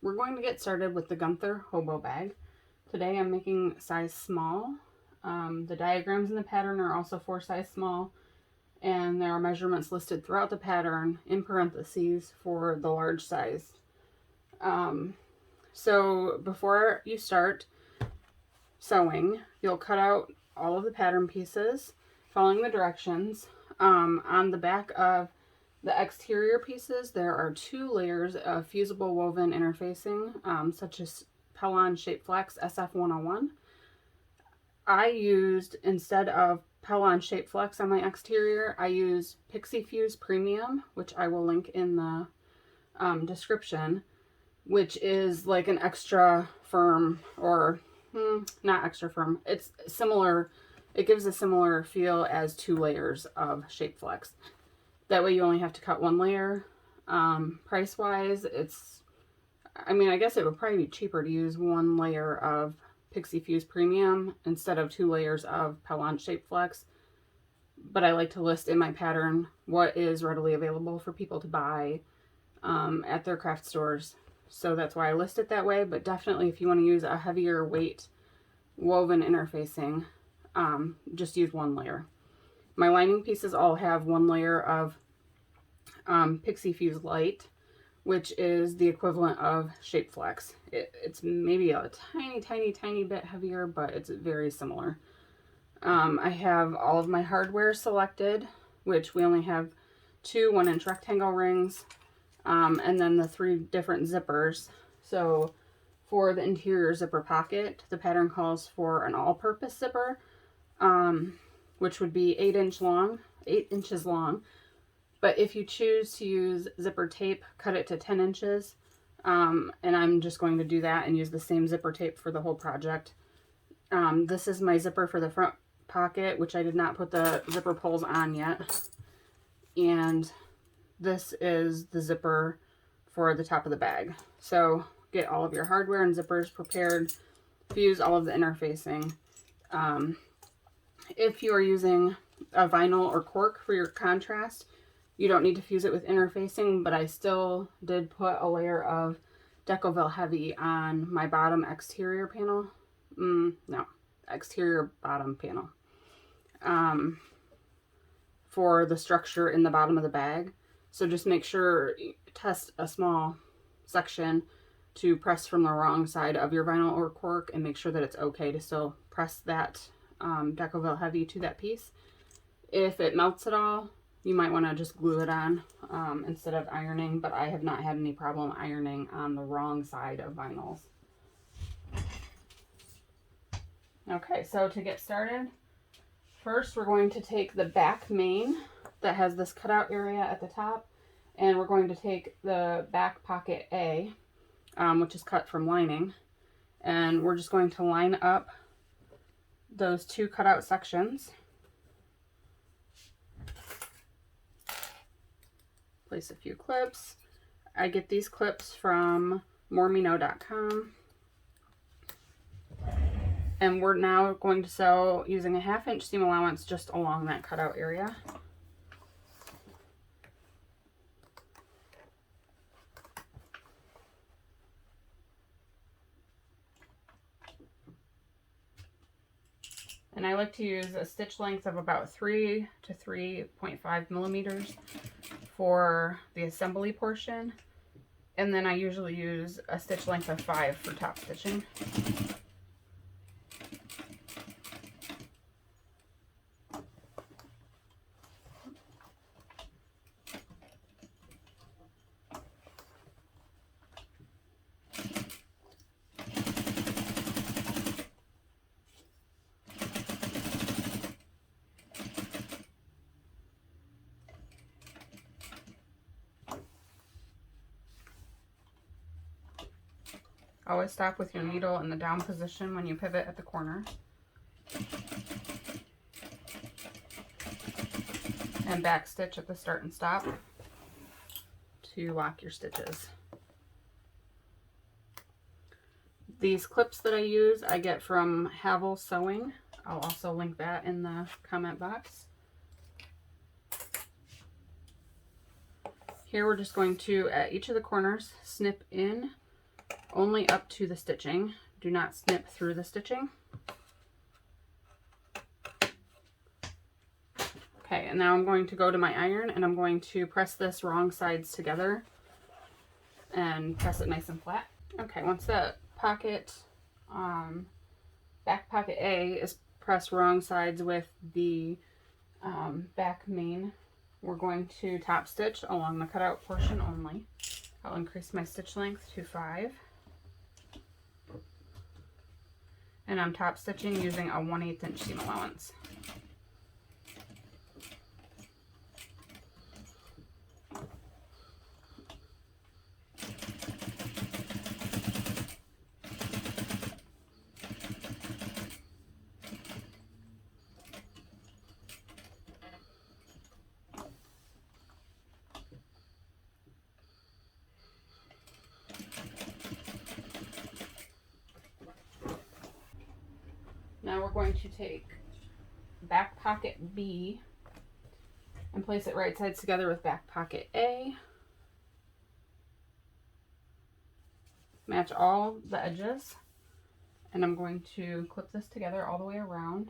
we're going to get started with the Gunther Hobo Bag. Today I'm making size small. The diagrams in the pattern are also for size small, and there are measurements listed throughout the pattern in parentheses for the large size. So before you start sewing, you'll cut out all of the pattern pieces following the directions. On the back of the exterior pieces, there are 2 layers of fusible woven interfacing, such as Pellon Shape Flex SF101. I used, instead of Pellon Shape Flex on my exterior, I used Pixie Fuse Premium, which I will link in the description, which is like an extra firm, or not extra firm. It's similar. It gives a similar feel as 2 layers of Shape Flex. That way you only have to cut 1 layer. Price-wise, I guess it would probably be cheaper to use 1 layer of Pixie Fuse Premium instead of 2 layers of Pellon Shape Flex. But I like to list in my pattern what is readily available for people to buy at their craft stores. So that's why I list it that way. But definitely if you want to use a heavier weight woven interfacing, just use 1 layer. My lining pieces all have 1 layer of Pixie Fuse Light, which is the equivalent of Shape Flex. It's maybe a tiny bit heavier, but it's very similar. I have all of my hardware selected, which we only have 2 1-inch rectangle rings, and then the 3 different zippers. So for the interior zipper pocket, the pattern calls for an all-purpose zipper, which would be 8 inches long. But if you choose to use zipper tape, cut it to 10 inches. And I'm just going to do that and use the same zipper tape for the whole project. This is my zipper for the front pocket, which I did not put the zipper pulls on yet. And this is the zipper for the top of the bag. So get all of your hardware and zippers prepared. Fuse all of the interfacing. If you are using a vinyl or cork for your contrast, you don't need to fuse it with interfacing, but I still did put a layer of Decovil Heavy on my bottom exterior panel. Exterior bottom panel. For the structure in the bottom of the bag. So just make sure, test a small section to press from the wrong side of your vinyl or cork and make sure that it's okay to still press that Decovil Heavy to that piece. If it melts at all, you might want to just glue it on instead of ironing, but I have not had any problem ironing on the wrong side of vinyls. Okay, so to get started, first we're going to take the back main that has this cutout area at the top, and we're going to take the back pocket A, which is cut from lining, and we're just going to line up those 2 cutout sections. Place a few clips. I get these clips from moremeknow.com. And we're now going to sew using a 1/2 inch seam allowance just along that cutout area. And I like to use a stitch length of about 3 to 3.5 millimeters for the assembly portion. And then I usually use a stitch length of 5 for top stitching. Always stop with your needle in the down position when you pivot at the corner. And back stitch at the start and stop to lock your stitches. These clips that I use, I get from Havel Sewing. I'll also link that in the comment box. Here we're just going to, at each of the corners, snip in only up to the stitching. Do not snip through the stitching. Okay, and now I'm going to go to my iron and I'm going to press this wrong sides together and press it nice and flat. Okay, once that pocket, back pocket A is pressed wrong sides with the back main, we're going to top stitch along the cutout portion only. I'll increase my stitch length to 5. And I'm top stitching using a 1/8 inch seam allowance. Now we're going to take back pocket B and place it right sides together with back pocket A. Match all the edges, and I'm going to clip this together all the way around.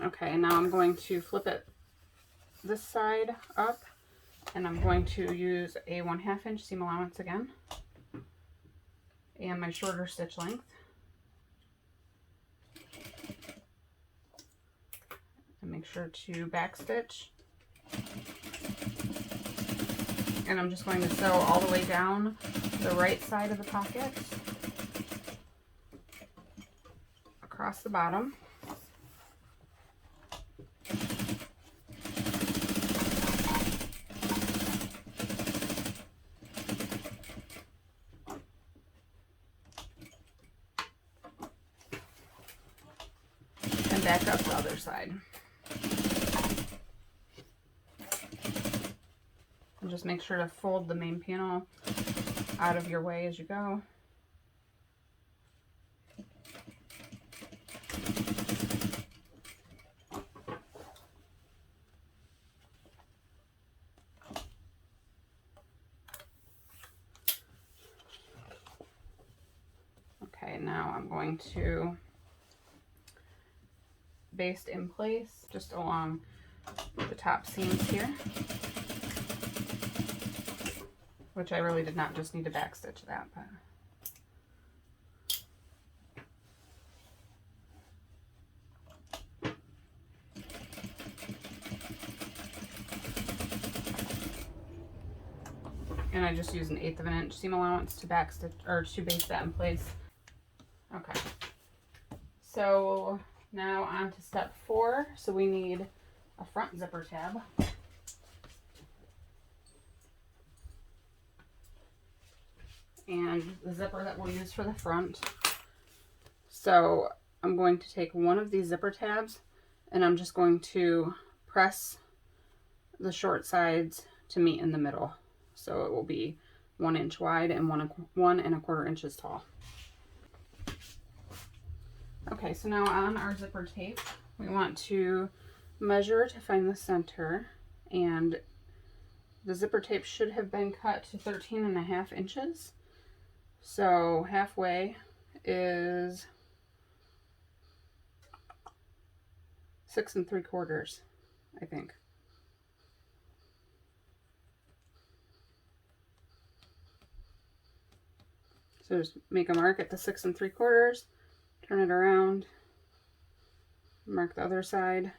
Okay, now I'm going to flip it this side up, and I'm going to use a 1/2 inch seam allowance again, and my shorter stitch length. And make sure to back stitch. And I'm just going to sew all the way down the right side of the pocket, across the bottom. And back up the other side. And just make sure to fold the main panel out of your way as you go. Okay, now I'm going to baste in place just along the top seams here, which I really did not just need to back stitch that, but and I just used an 1/8 of an inch seam allowance to back stitch or to baste that in place. Okay, so now on to step 4. So we need a front zipper tab. And the zipper that we'll use for the front. So I'm going to take one of these zipper tabs and I'm just going to press the short sides to meet in the middle. So it will be 1 inch wide and 1 1/4 inches tall. Okay, so now on our zipper tape, we want to measure to find the center, and the zipper tape should have been cut to 13.5 inches. So halfway is 6 3/4, I think. So just make a mark at the 6 3/4, turn it around, mark the other side.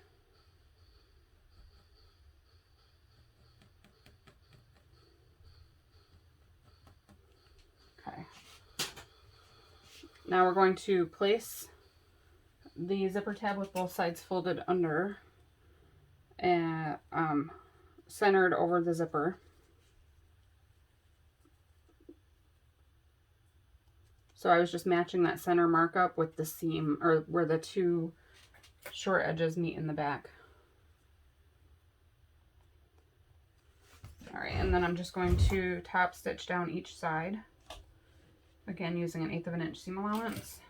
Okay. Now we're going to place the zipper tab with both sides folded under and centered over the zipper. So I was just matching that center markup with the seam, or where the two short edges meet in the back. All right, and then I'm just going to top stitch down each side. Again, using 1/8 of an inch seam allowance.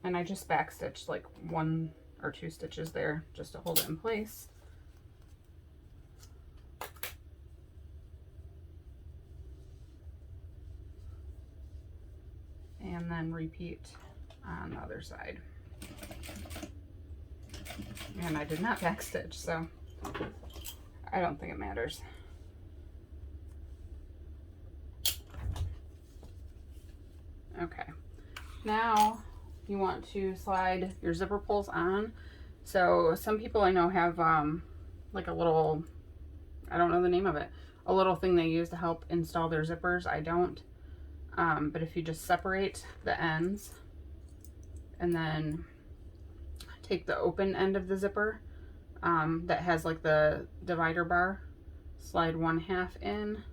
And I just back stitched like 1 or 2 stitches there just to hold it in place. And then repeat on the other side. And I did not back stitch, so I don't think it matters. Okay, now you want to slide your zipper pulls on. So some people I know have like a little, I don't know the name of it, a little thing they use to help install their zippers. I don't. But if you just separate the ends and then take the open end of the zipper that has like the divider bar, slide 1/2 in,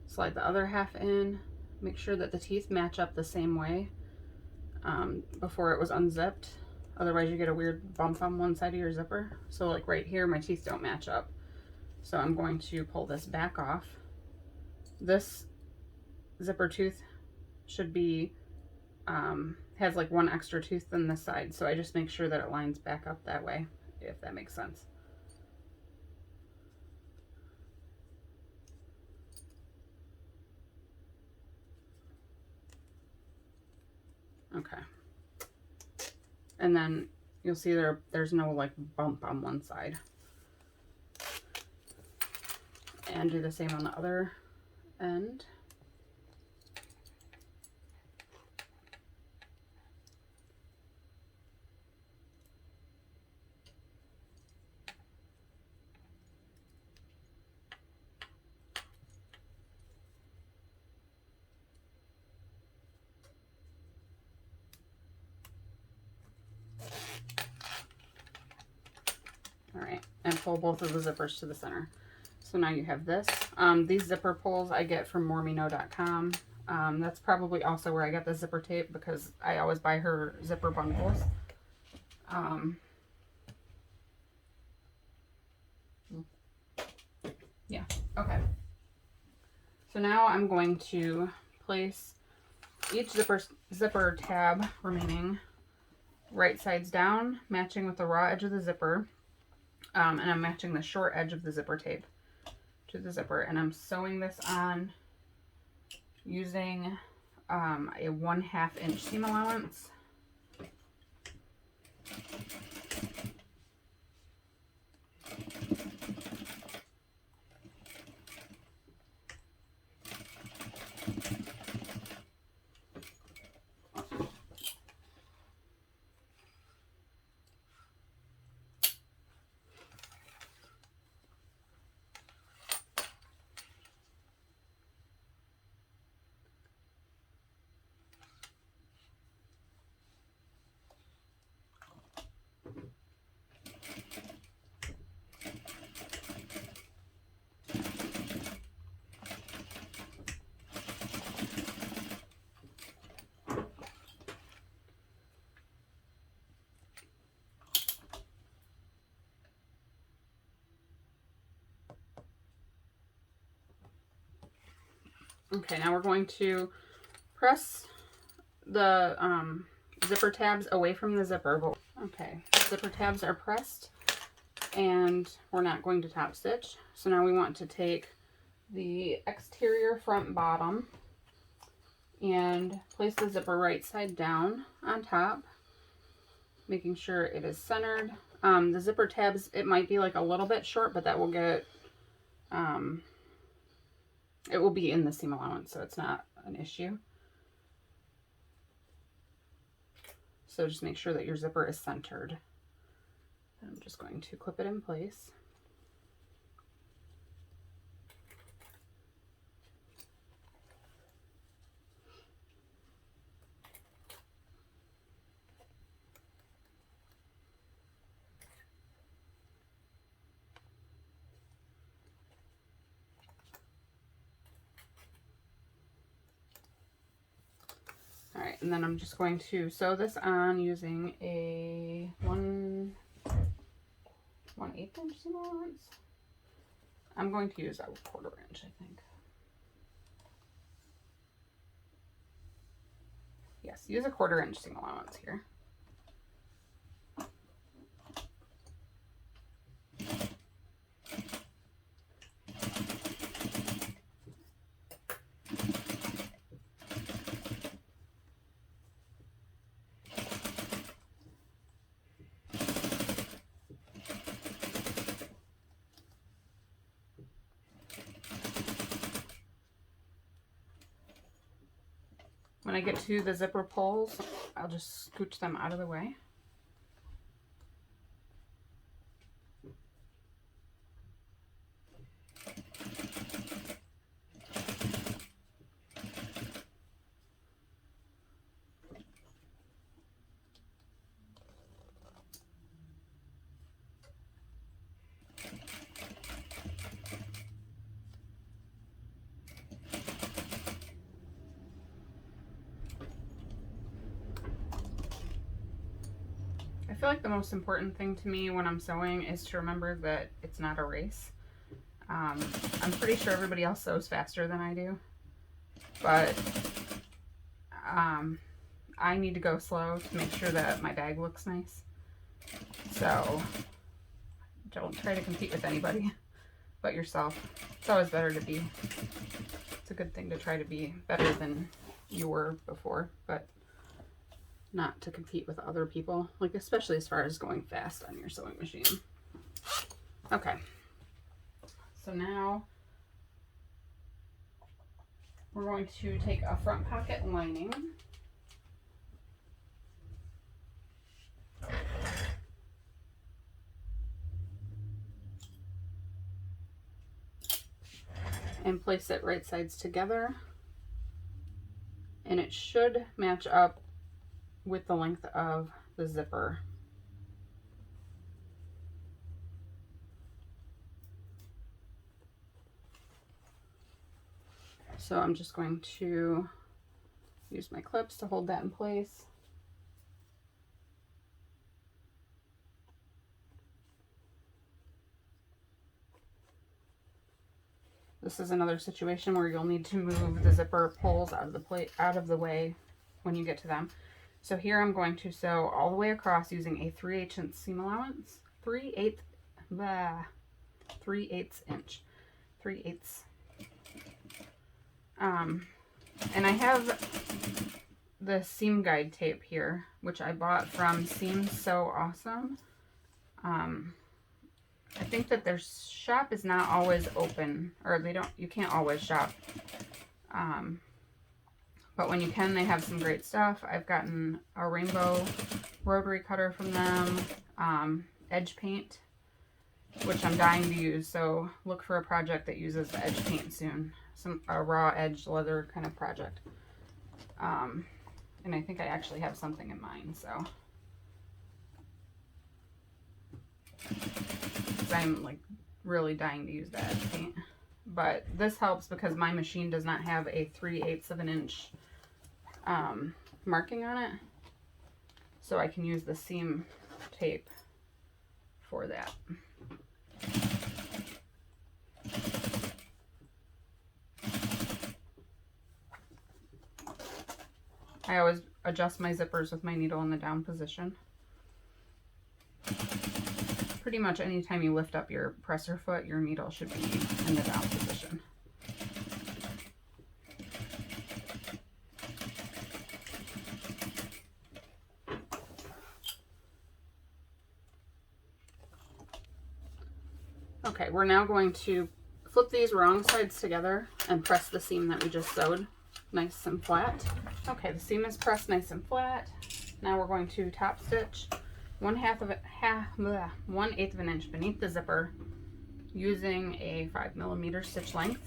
slide the other half in, make sure that the teeth match up the same way before it was unzipped. Otherwise you get a weird bump on one side of your zipper. So like right here, my teeth don't match up. So I'm going to pull this back off. This zipper tooth should be, has like 1 extra tooth than this side. So I just make sure that it lines back up that way, if that makes sense. Okay. And then you'll see there's no like bump on one side. And do the same on the other end. All right, and pull both of the zippers to the center. So now you have this. These zipper pulls I get from moremeknow.com. That's probably also where I got the zipper tape because I always buy her zipper bundles. Yeah, okay. So now I'm going to place each zipper tab remaining right sides down, matching with the raw edge of the zipper. And I'm matching the short edge of the zipper tape to the zipper, and I'm sewing this on using a 1/2 inch seam allowance. Okay, now we're going to press the zipper tabs away from the zipper. Okay, zipper tabs are pressed and we're not going to top stitch. So now we want to take the exterior front bottom and place the zipper right side down on top, making sure it is centered. The zipper tabs, it might be like a little bit short, but that will get, it will be in the seam allowance, so it's not an issue. So just make sure that your zipper is centered. I'm just going to clip it in place. All right, and then I'm just going to sew this on using a 1/8 inch seam allowance. I'm going to use a 1/4 inch, I think. Yes, use a 1/4 inch seam allowance here. When I get to the zipper pulls, I'll just scooch them out of the way. I feel like the most important thing to me when I'm sewing is to remember that it's not a race. I'm pretty sure everybody else sews faster than I do, but I need to go slow to make sure that my bag looks nice. So don't try to compete with anybody but yourself. It's always better to be, it's a good thing to try to be better than you were before, but not to compete with other people, like especially as far as going fast on your sewing machine. Okay, so now we're going to take a front pocket lining and place it right sides together, and it should match up with the length of the zipper. So I'm just going to use my clips to hold that in place. This is another situation where you'll need to move the zipper pulls out of the way when you get to them. So here I'm going to sew all the way across using a 3/8 inch seam allowance. 3/8 inch. 3/8. And I have the seam guide tape here, which I bought from Seam So Awesome. I think that their shop is not always open, or you can't always shop. But when you can, they have some great stuff. I've gotten a rainbow rotary cutter from them, edge paint, which I'm dying to use. So look for a project that uses the edge paint soon. A raw edged leather kind of project. And I think I actually have something in mind, so. I'm like really dying to use that edge paint. But this helps because my machine does not have a 3/8 of an inch marking on it. So I can use the seam tape for that. I always adjust my zippers with my needle in the down position. Pretty much anytime you lift up your presser foot, your needle should be in the down position. Okay, we're now going to flip these wrong sides together and press the seam that we just sewed nice and flat. Okay, the seam is pressed nice and flat. Now we're going to top stitch 1/8 of an inch beneath the zipper using a 5mm stitch length.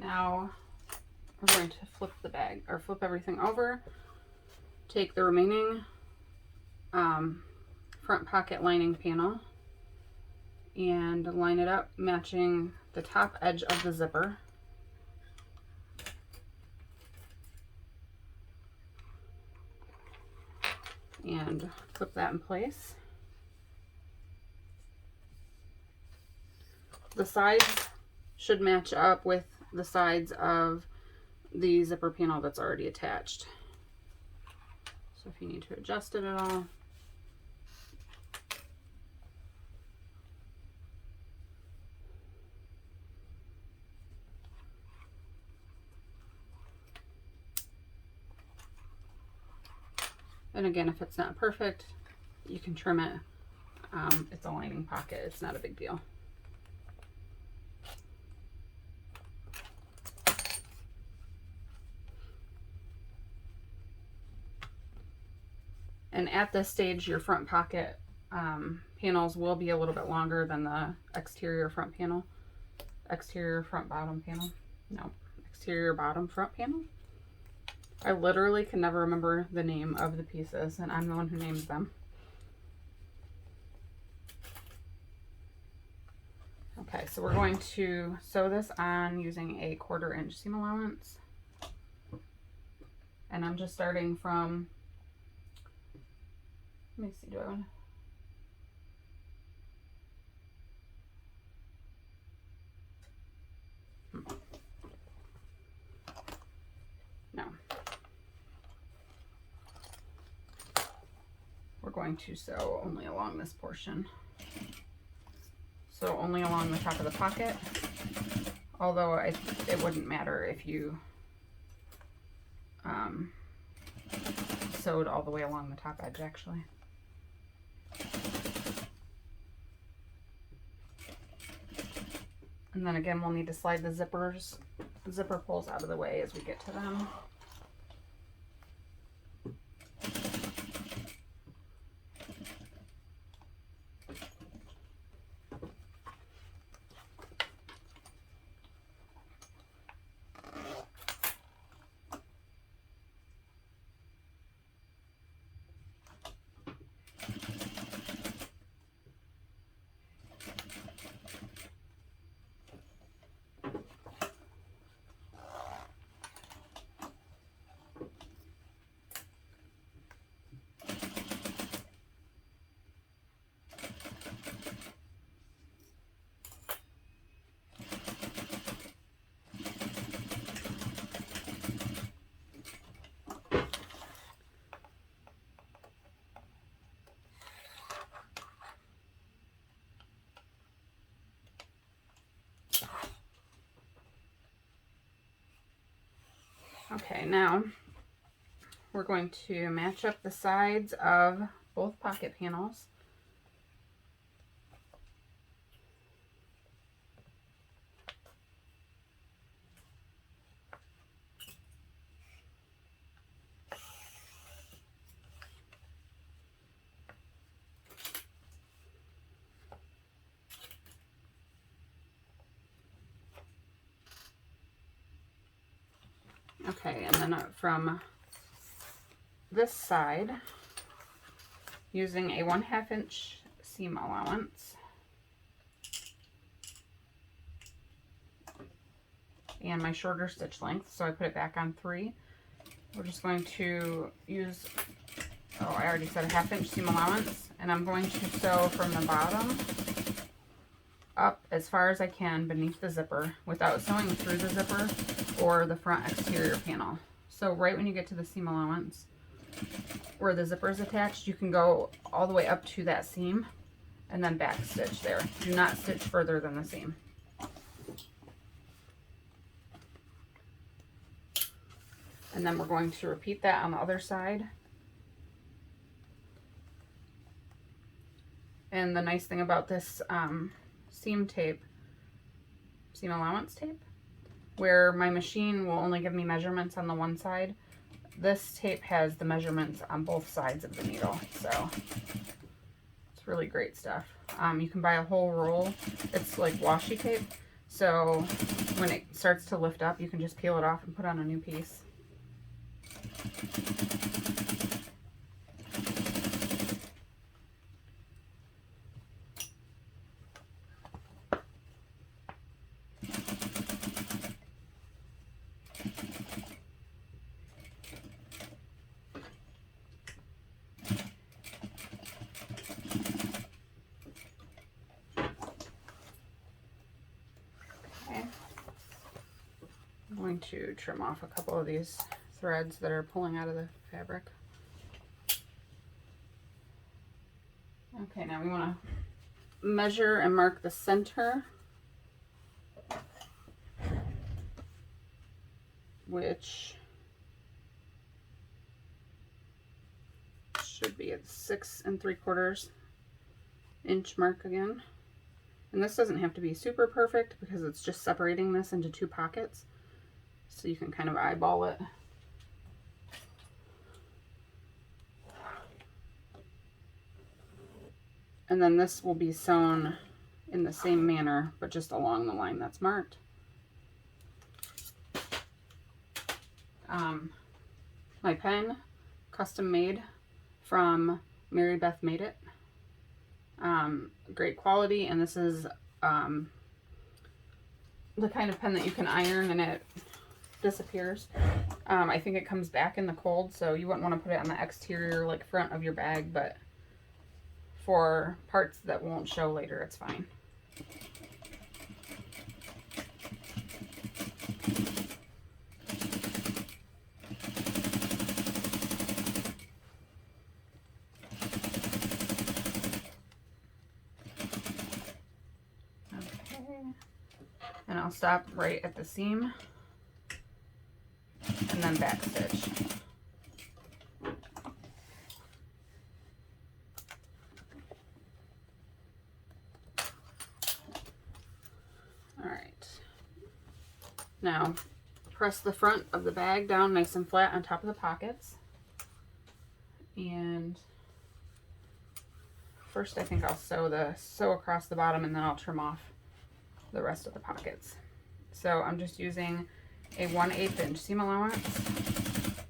Now we're going to flip the bag, or flip everything over. Take the remaining front pocket lining panel and line it up, matching the top edge of the zipper. And clip that in place. The sides should match up with the sides of the zipper panel that's already attached. So if you need to adjust it at all. And again, if it's not perfect, you can trim it. It's a lining pocket. It's not a big deal. And at this stage, your front pocket panels will be a little bit longer than the exterior front panel. Exterior front bottom panel. No, exterior bottom front panel. I literally can never remember the name of the pieces, and I'm the one who names them. Okay, so we're going to sew this on using a 1/4 inch seam allowance. And I'm just starting from, let me see, do I want to? No. We're going to sew only along this portion. So only along the top of the pocket, although it wouldn't matter if you sewed all the way along the top edge, actually. And then again, we'll need to slide the zipper pulls out of the way as we get to them. Okay, now we're going to match up the sides of both pocket panels. Okay, and then from this side, using a 1/2 inch seam allowance, and my shorter stitch length, so I put it back on 3. We're just going to use, oh, I already said a 1/2 inch seam allowance, and I'm going to sew from the bottom up as far as I can beneath the zipper without sewing through the zipper or the front exterior panel. So right when you get to the seam allowance where the zipper is attached, you can go all the way up to that seam and then back stitch there. Do not stitch further than the seam. And then we're going to repeat that on the other side. And the nice thing about this seam allowance tape, where my machine will only give me measurements on the one side, this tape has the measurements on both sides of the needle, so it's really great stuff. You can buy a whole roll. It's like washi tape, So when it starts to lift up, you can just peel it off and put on a new piece. I'm going to trim off a couple of these threads that are pulling out of the fabric. Okay, now we want to measure and mark the center, which should be at 6 3/4 inch mark again. And this doesn't have to be super perfect because it's just separating this into 2 pockets. So you can kind of eyeball it. And then this will be sewn in the same manner, but just along the line that's marked. My pen, custom made from Mary Beth Made It. Great quality, and this is the kind of pen that you can iron and it disappears. I think it comes back in the cold, so you wouldn't want to put it on the exterior like front of your bag, but for parts that won't show later, it's fine. Okay, and I'll stop right at the seam and then back stitch. Now, press the front of the bag down nice and flat on top of the pockets. And first I think I'll sew across the bottom, and then I'll trim off the rest of the pockets. So I'm just using a 1/8 inch seam allowance,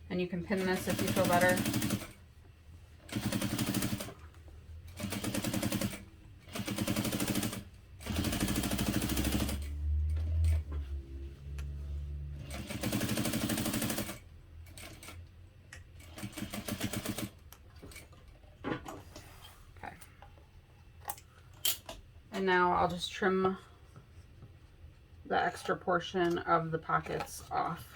and you can pin this if you feel better. And now I'll just trim the extra portion of the pockets off.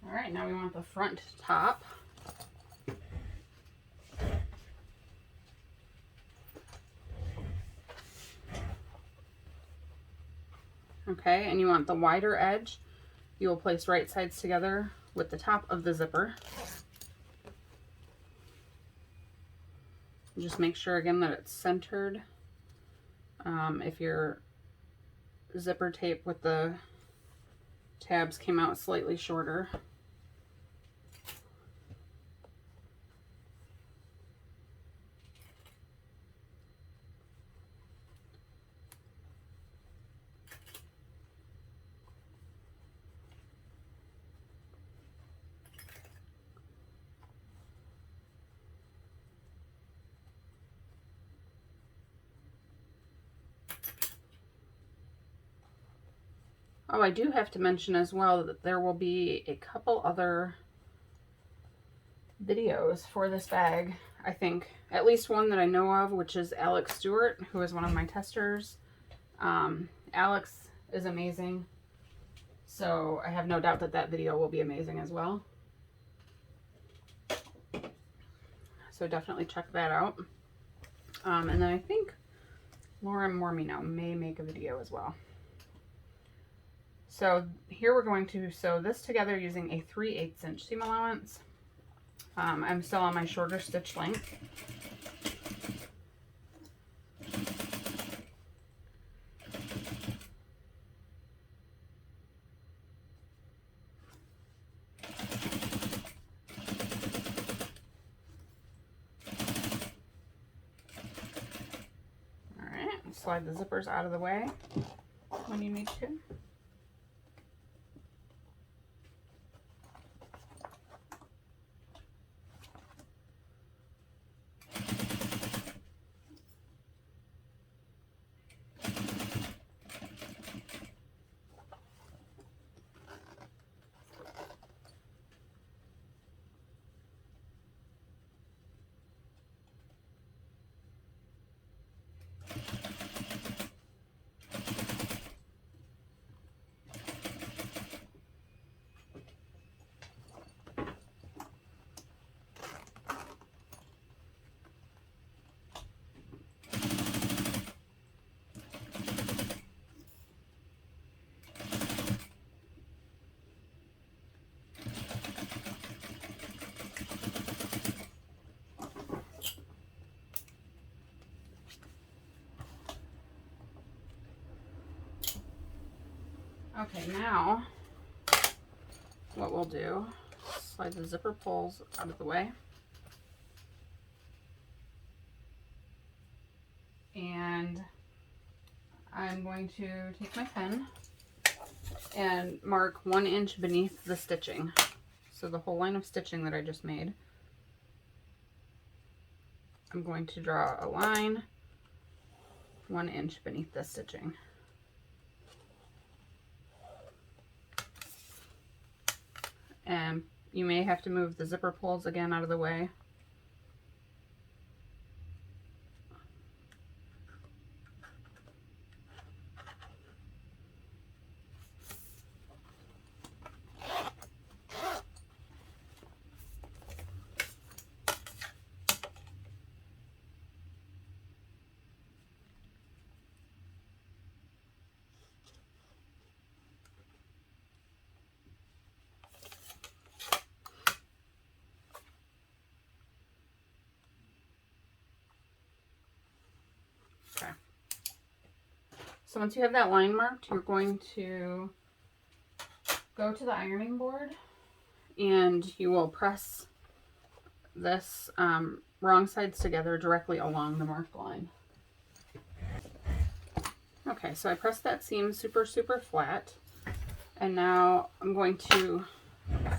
All right, now we want the front top. Okay, and you want the wider edge. You will place right sides together with the top of the zipper. Just make sure again that it's centered. If your zipper tape with the tabs came out slightly shorter, oh, I do have to mention as well that there will be a couple other videos for this bag. I think at least one that I know of, which is Alex Stewart, who is one of my testers. Alex is amazing, so I have no doubt that that video will be amazing as well. So definitely check that out. And then I think Lauren Mormino may make a video as well. So here we're going to sew this together using a 3/8 inch seam allowance. I'm still on my shorter stitch length. slide the zippers out of the way when you need to. Okay, now what we'll do, slide the zipper pulls out of the way. And I'm going to take my pen and mark 1 inch beneath the stitching. So the whole line of stitching that I just made, I'm going to draw a line 1 inch beneath the stitching. And you may have to move the zipper pulls again out of the way. Okay. So once you have that line marked, you're going to go to the ironing board and you will press this wrong sides together directly along the marked line. Okay, so I pressed that seam super flat, and now I'm going to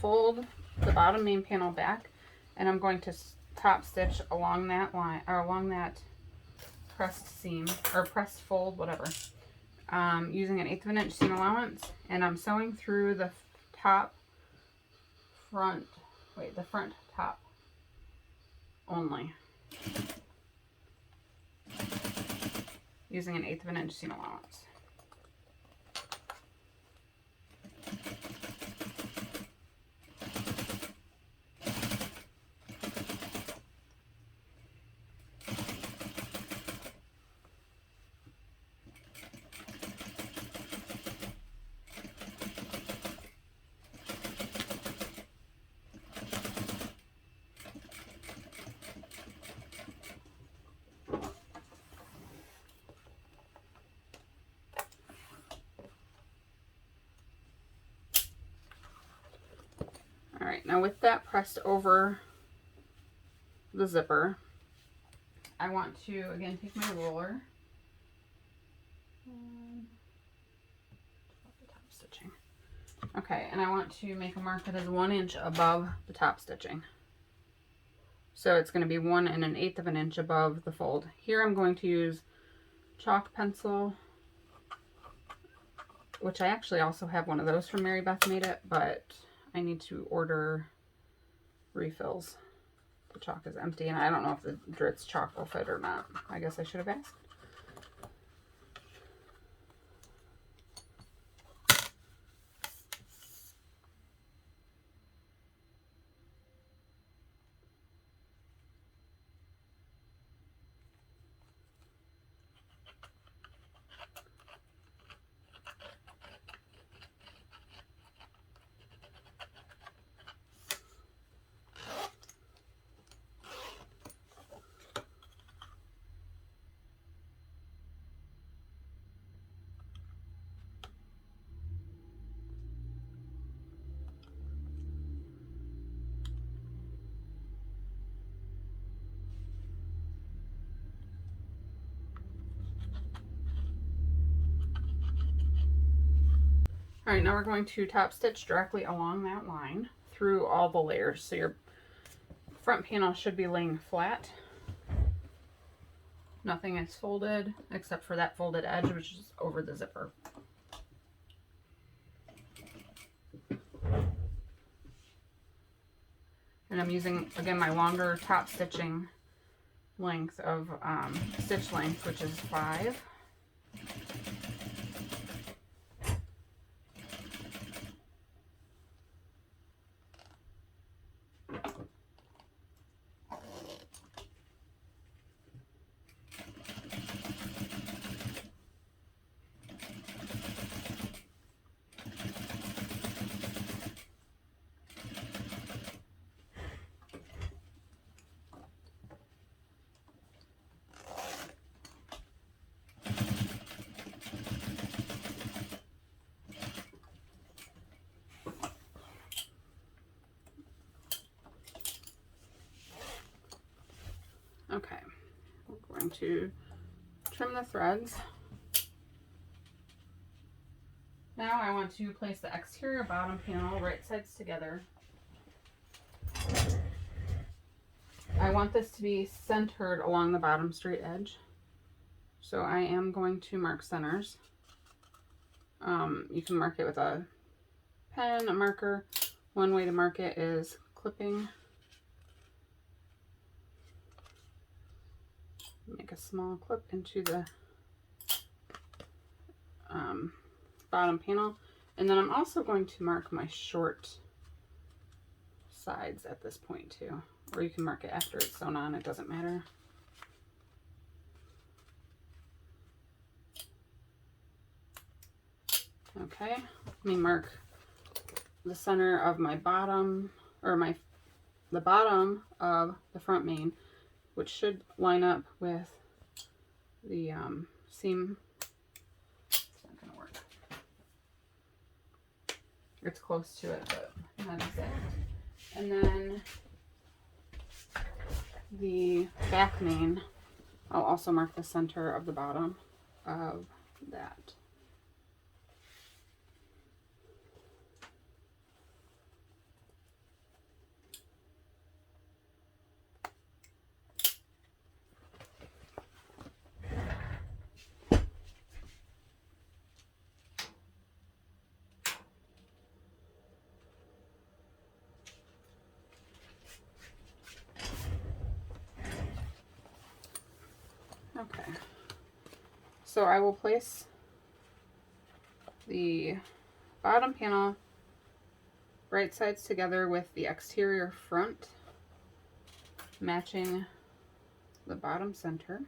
fold the bottom main panel back, and I'm going to top stitch along that line, or along that pressed seam, or pressed fold, whatever, using an 1/8 inch seam allowance, and I'm sewing through the front top only, using an 1/8 inch seam allowance. All right, now with that pressed over the zipper, I want to again take my ruler. Top stitching. Okay, and I want to make a mark that is 1 inch above the top stitching. So it's going to be 1 1/8 inch above the fold. Here I'm going to use chalk pencil, which I actually also have one of those from Mary Beth Made It, but I need to order refills. The chalk is empty, and I don't know if the Dritz chalk will fit or not. I guess I should have asked. All right, now we're going to top stitch directly along that line through all the layers. So your front panel should be laying flat. Nothing is folded except for that folded edge, which is over the zipper. And I'm using, again, my longer top stitching length of stitch length, which is 5. Okay, we're going to trim the threads. Now I want to place the exterior bottom panel right sides together. I want this to be centered along the bottom straight edge. So I am going to mark centers. You can mark it with a pen, a marker. One way to mark it is clipping. Make a small clip into the bottom panel. And then I'm also going to mark my short sides at this point too. Or you can mark it after it's sewn on, it doesn't matter. Okay, let me mark the center of my bottom, or the bottom of the front main, which should line up with the seam. It's not gonna work. It's close to it, but not exact. And then the back main, I'll also mark the center of the bottom of that. Okay, so I will place the bottom panel right sides together with the exterior front, matching the bottom center.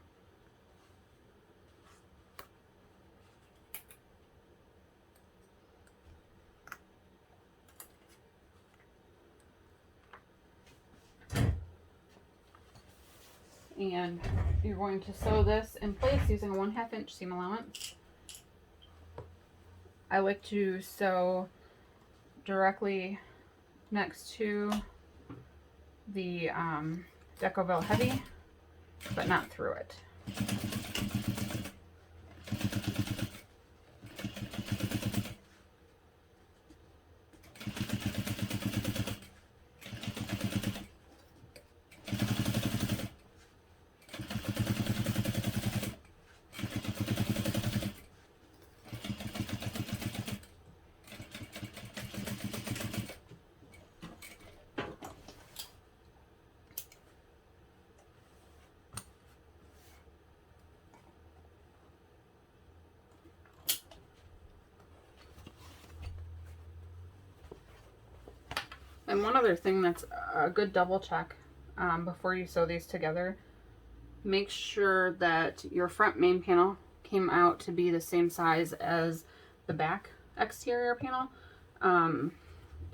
And you're going to sew this in place using a 1/2 inch seam allowance. I like to sew directly next to the Decoville Heavy, but not through it. And one other thing that's a good double check before you sew these together, make sure that your front main panel came out to be the same size as the back exterior panel.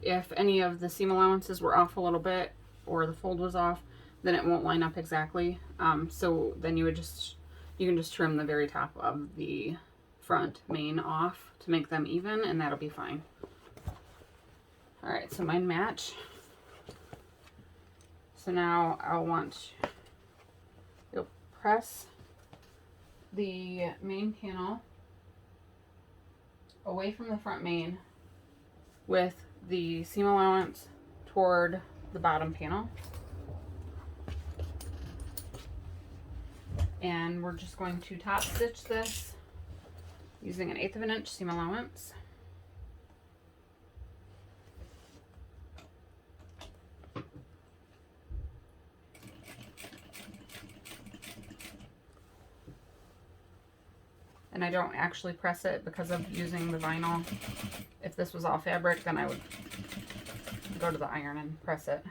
If any of the seam allowances were off a little bit or the fold was off, then it won't line up exactly. So then you can just trim the very top of the front main off to make them even, and that'll be fine. All right, so mine match. So now you'll press the main panel away from the front main with the seam allowance toward the bottom panel. And we're just going to top stitch this using an 1/8 of an inch seam allowance. And I don't actually press it because of using the vinyl. If this was all fabric, then I would go to the iron and press it.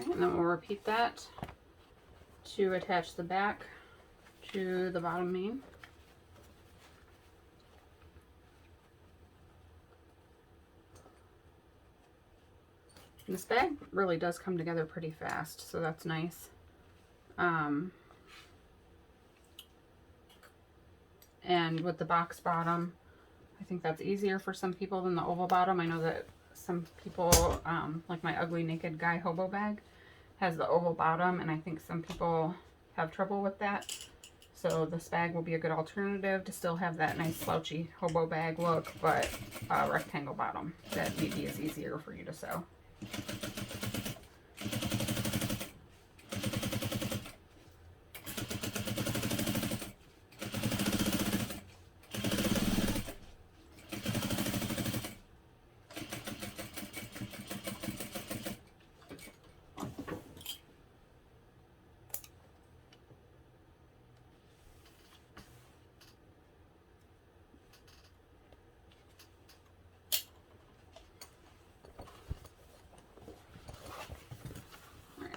And then we'll repeat that to attach the back to the bottom main. And this bag really does come together pretty fast, so that's nice. And with the box bottom, I think that's easier for some people than the oval bottom. I know that some people, like my Ugly Naked Guy Hobo Bag, has the oval bottom, and I think some people have trouble with that. So this bag will be a good alternative to still have that nice slouchy hobo bag look, but a rectangle bottom that maybe is easier for you to sew.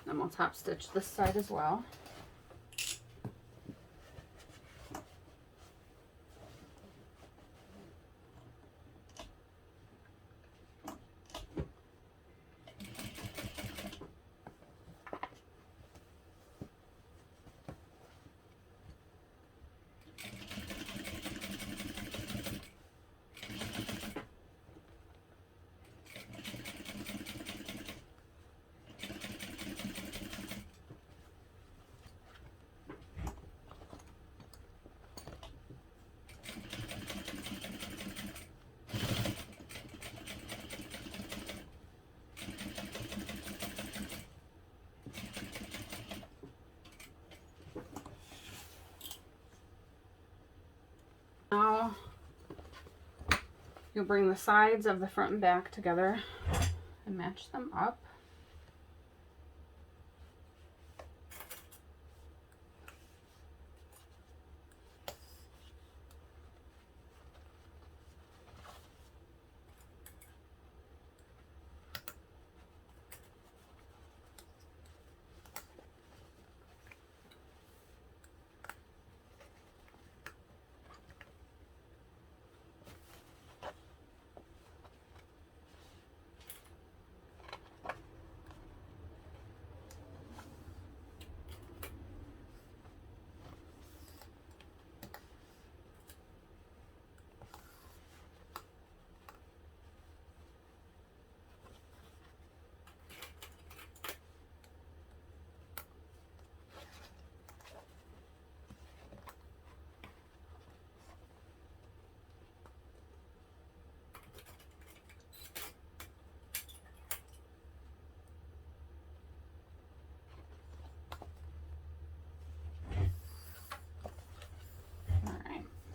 Then we'll top stitch this side as well. Now you'll bring the sides of the front and back together and match them up.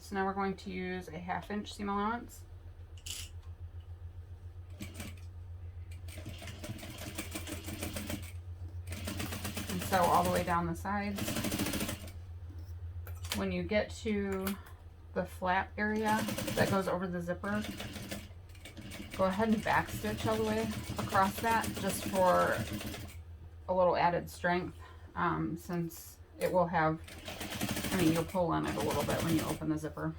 So now we're going to use a 1/2 inch seam allowance. And sew all the way down the sides. When you get to the flap area that goes over the zipper, go ahead and back stitch all the way across that just for a little added strength, since it will have, I mean, you'll pull on it a little bit when you open the zipper.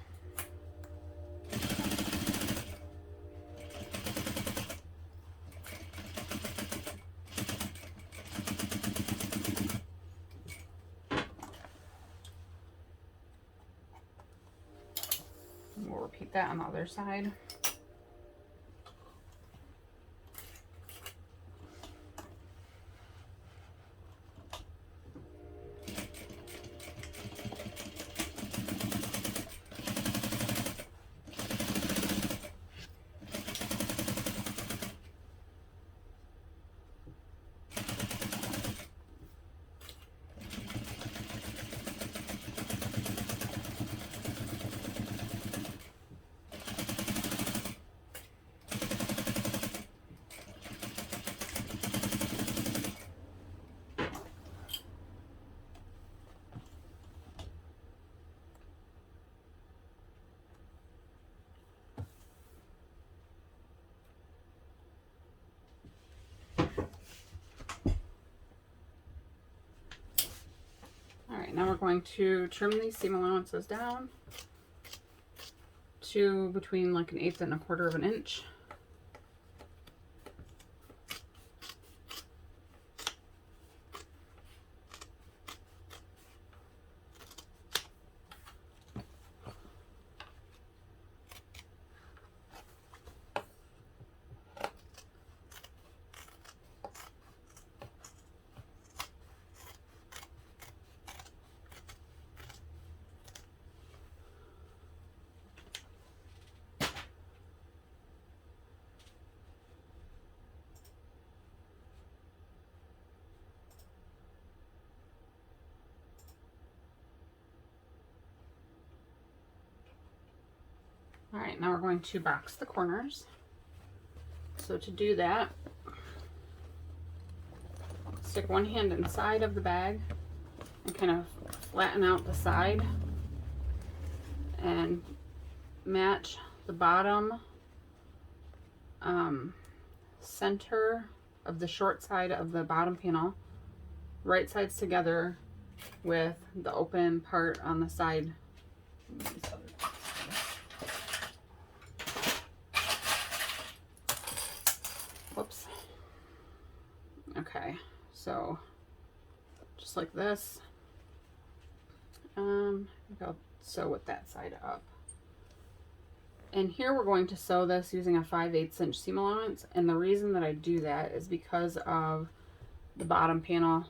And we'll repeat that on the other side. All right, now we're going to trim these seam allowances down to between like 1/8 and 1/4 of an inch. All right, now we're going to box the corners. So to do that, stick one hand inside of the bag and kind of flatten out the side and match the bottom center of the short side of the bottom panel, right sides together with the open part on the side. Whoops. Okay, so just like this. I think I'll sew with that side up. And here we're going to sew this using a 5/8 inch seam allowance, and the reason that I do that is because of the bottom panel.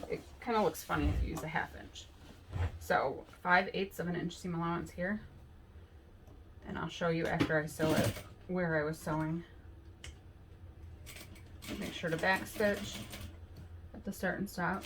It kind of looks funny if you use a 1/2 inch. So 5/8 of an inch seam allowance here, and I'll show you after I sew it where I was sewing. Make sure to back stitch at the start and stop.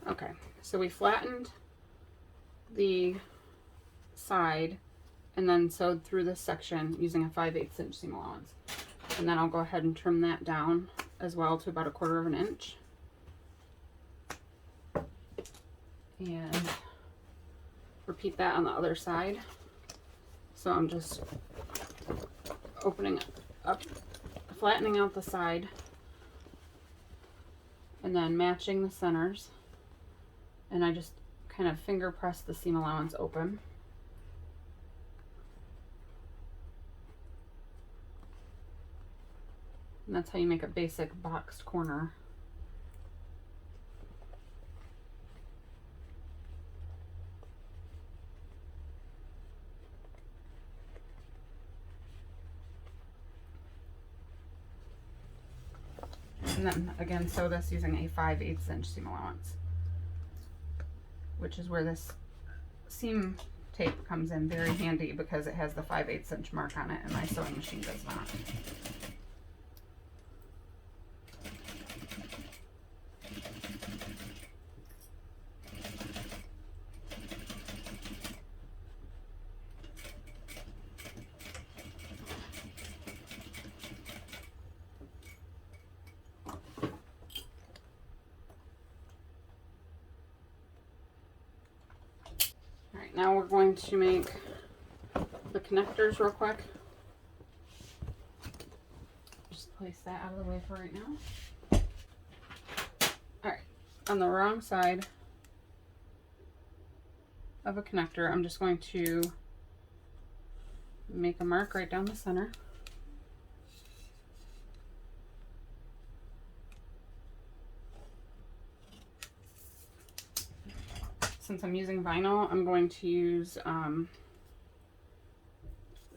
Okay, so we flattened the side and then sewed through this section using a 5/8 inch seam allowance. And then I'll go ahead and trim that down as well to about 1/4 of an inch. And repeat that on the other side. So I'm just opening up, flattening out the side, and then matching the centers. And I just kind of finger press the seam allowance open. And that's how you make a basic boxed corner. And then again, sew this using a 5/8 inch seam allowance, which is where this seam tape comes in very handy because it has the 5/8 inch mark on it and my sewing machine does not. Now we're going to make the connectors real quick. Just place that out of the way for right now. All right, on the wrong side of a connector, I'm just going to make a mark right down the center. Since I'm using vinyl, I'm going to use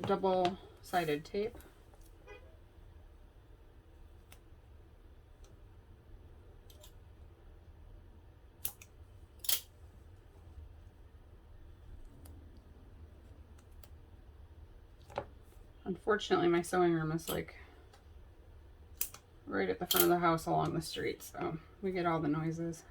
double-sided tape. Unfortunately, my sewing room is like right at the front of the house along the street, so we get all the noises.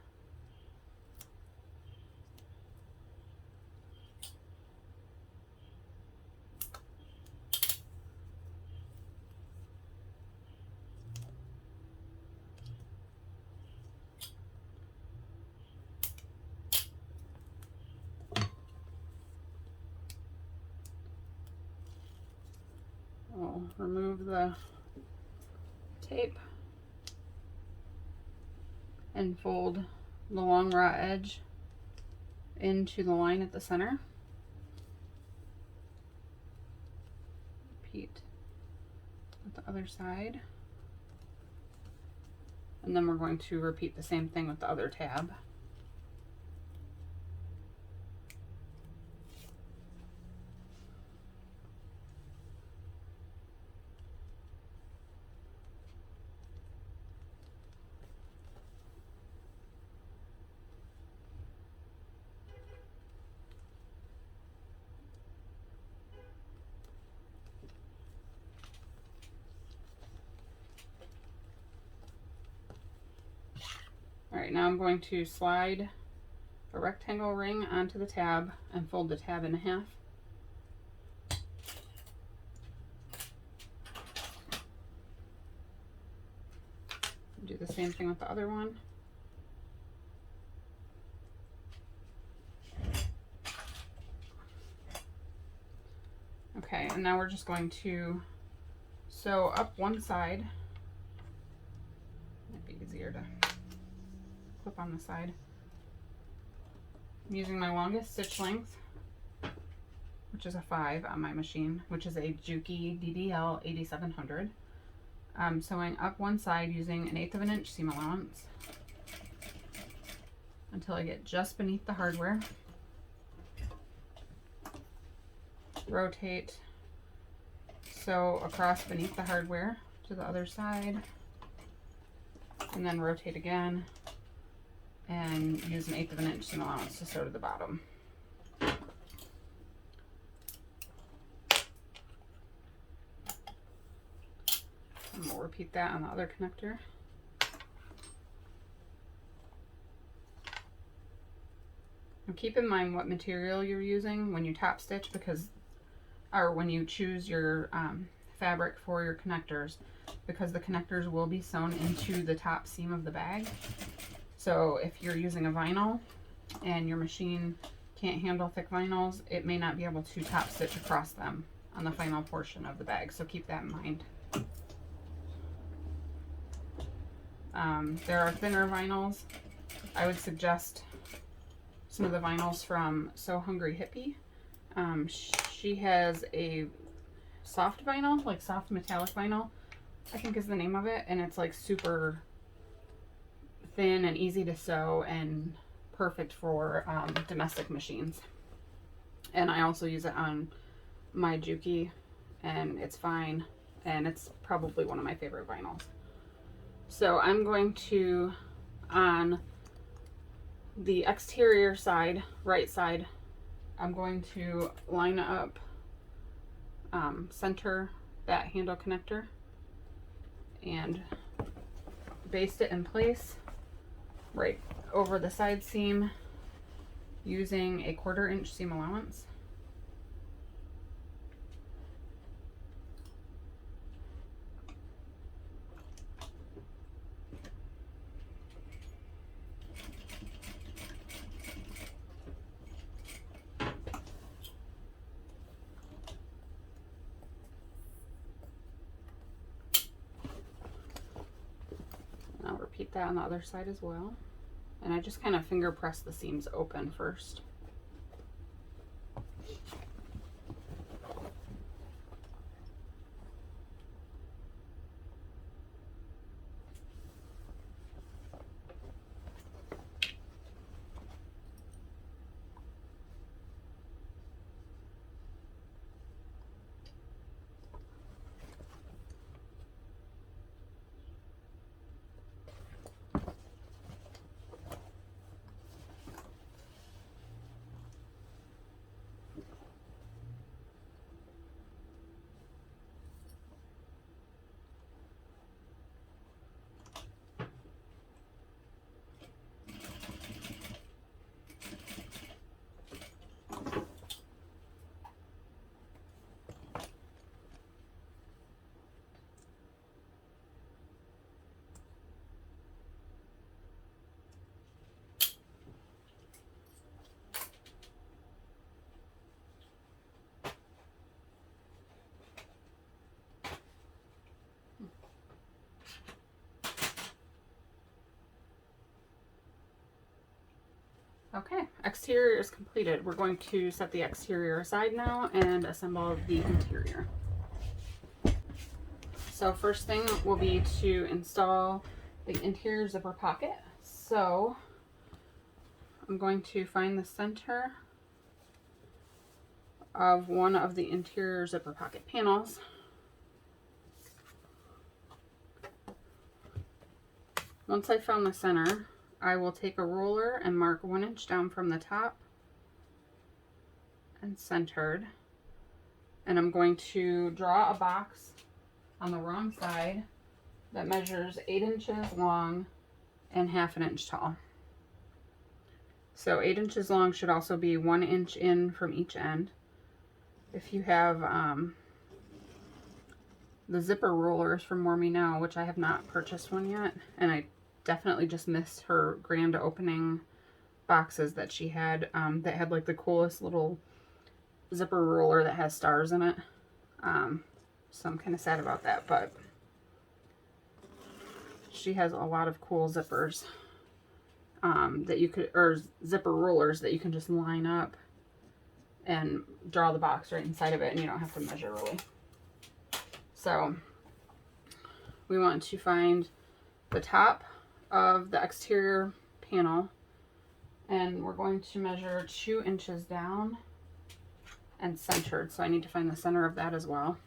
I'll remove the tape and fold the long raw edge into the line at the center. Repeat with the other side. And then we're going to repeat the same thing with the other tab. All right, now I'm going to slide a rectangle ring onto the tab and fold the tab in half. Do the same thing with the other one. Okay, and now we're just going to sew up one side. Might be easier to clip on the side. I'm using my longest stitch length, which is a 5 on my machine, which is a Juki DDL 8700. I'm sewing up one side using 1/8 of an inch seam allowance until I get just beneath the hardware. Rotate, sew across beneath the hardware to the other side, and then rotate again and use 1/8 of an inch seam allowance to sew to the bottom. And we'll repeat that on the other connector. Now keep in mind what material you're using when you top stitch, because, or when you choose your fabric for your connectors, because the connectors will be sewn into the top seam of the bag. So if you're using a vinyl and your machine can't handle thick vinyls, it may not be able to top stitch across them on the final portion of the bag. So keep that in mind. There are thinner vinyls. I would suggest some of the vinyls from So Hungry Hippie. She has a soft vinyl, like soft metallic vinyl, I think is the name of it, and it's like super thin and easy to sew and perfect for domestic machines. And I also use it on my Juki, and it's fine, and it's probably one of my favorite vinyls. So I'm going to, on the exterior side, right side, I'm going to line up, center that handle connector and baste it in place right over the side seam using a 1/4 inch seam allowance. repeat that on the other side as well. And I just kind of finger press the seams open first. Okay, exterior is completed. We're going to set the exterior aside now and assemble the interior. So first thing will be to install the interior zipper pocket. So I'm going to find the center of one of the interior zipper pocket panels. Once I found the center, I will take a ruler and mark 1 inch down from the top and centered. And I'm going to draw a box on the wrong side that measures 8 inches long and 1/2 inch tall. So 8 inches long should also be 1 inch in from each end. If you have the zipper rulers from More Me Now, which I have not purchased one yet, and I definitely just missed her grand opening boxes that she had that had like the coolest little zipper ruler that has stars in it. So I'm kind of sad about that, but she has a lot of cool zippers that you could, or zipper rulers that you can just line up and draw the box right inside of it, and you don't have to measure really. So we want to find the top of the exterior panel, and we're going to measure 2 inches down and centered. So I need to find the center of that as well,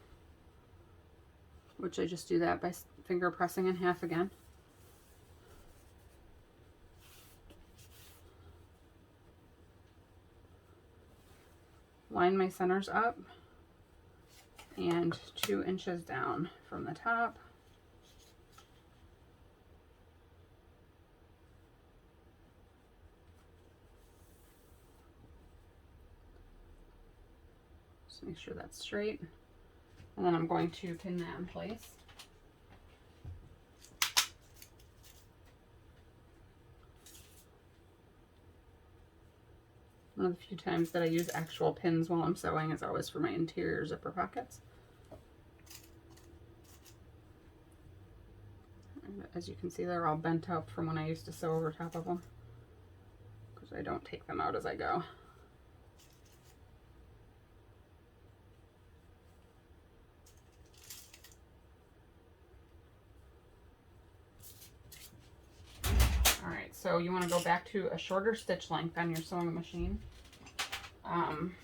which I just do that by finger pressing in half again. Line my centers up and 2 inches down from the top. Just make sure that's straight. And then I'm going to pin that in place. One of the few times that I use actual pins while I'm sewing is always for my interior zipper pockets. And as you can see, they're all bent up from when I used to sew over top of them, because I don't take them out as I go. Alright, so you want to go back to a shorter stitch length on your sewing machine,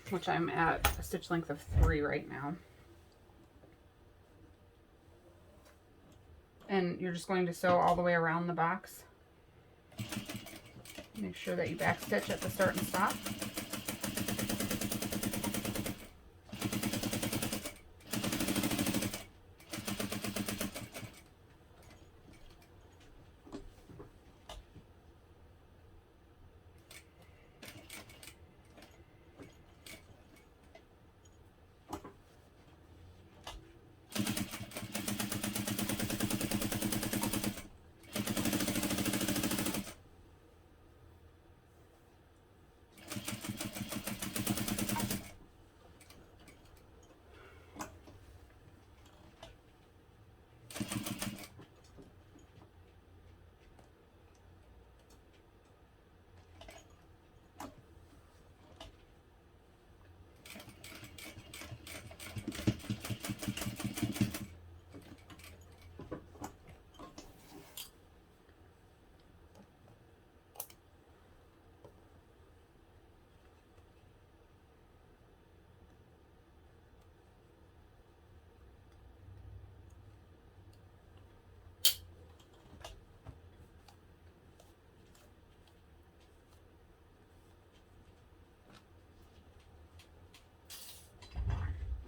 which I'm at a stitch length of 3 right now. And you're just going to sew all the way around the box. Make sure that you back stitch at the start and stop.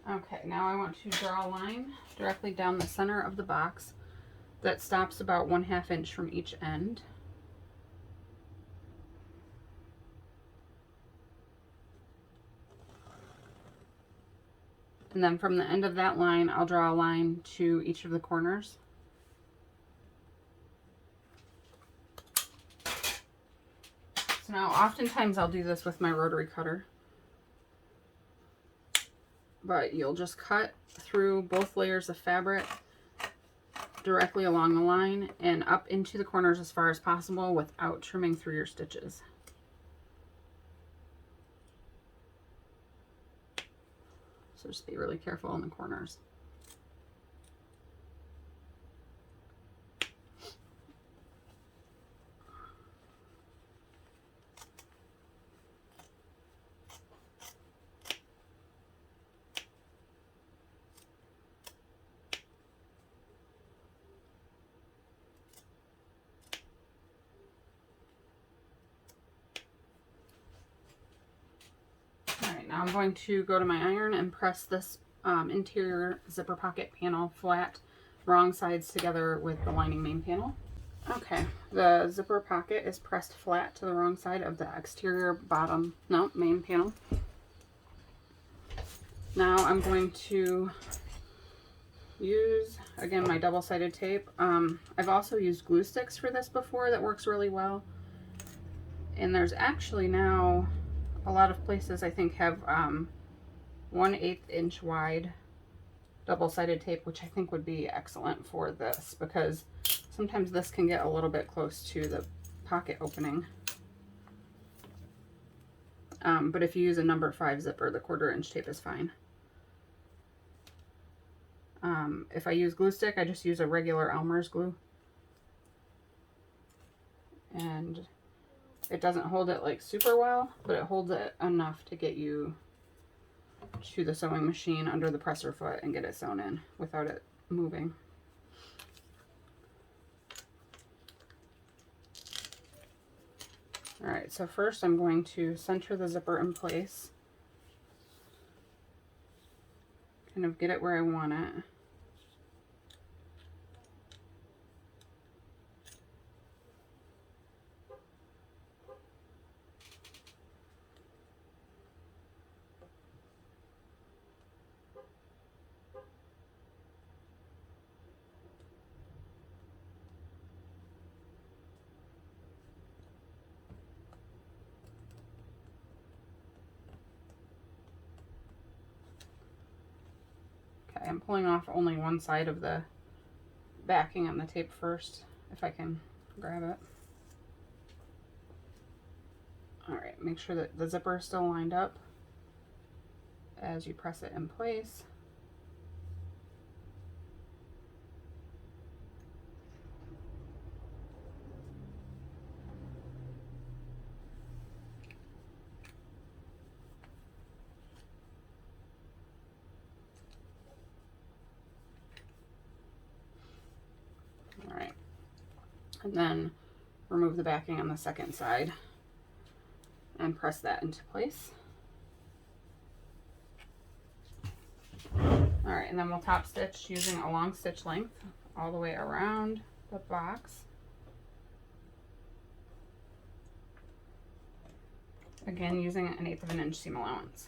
Okay, now I want to draw a line directly down the center of the box that stops about 1/2 inch from each end. And then from the end of that line, I'll draw a line to each of the corners. So now oftentimes I'll do this with my rotary cutter. But you'll just cut through both layers of fabric directly along the line and up into the corners as far as possible without trimming through your stitches. So just be really careful in the corners. Alright, now I'm going to go to my iron and press this interior zipper pocket panel flat, wrong sides together with the lining main panel. Okay, the zipper pocket is pressed flat to the wrong side of the exterior main panel. Now I'm going to use, again, my double-sided tape. I've also used glue sticks for this before. That works really well. And there's actually now a lot of places I think have 1/8 inch wide double-sided tape, which I think would be excellent for this because sometimes this can get a little bit close to the pocket opening. But if you use a number 5 zipper, the 1/4 inch tape is fine. If I use glue stick, I just use a regular Elmer's glue. And it doesn't hold it like super well, but it holds it enough to get you to the sewing machine under the presser foot and get it sewn in without it moving. Alright, so first I'm going to center the zipper in place. Kind of get it where I want it. I'm pulling off only one side of the backing on the tape first, if I can grab it. Alright, make sure that the zipper is still lined up as you press it in place. And then remove the backing on the second side and press that into place. Alright, and then we'll top stitch using a long stitch length all the way around the box. Again, using an 1/8 of an inch seam allowance.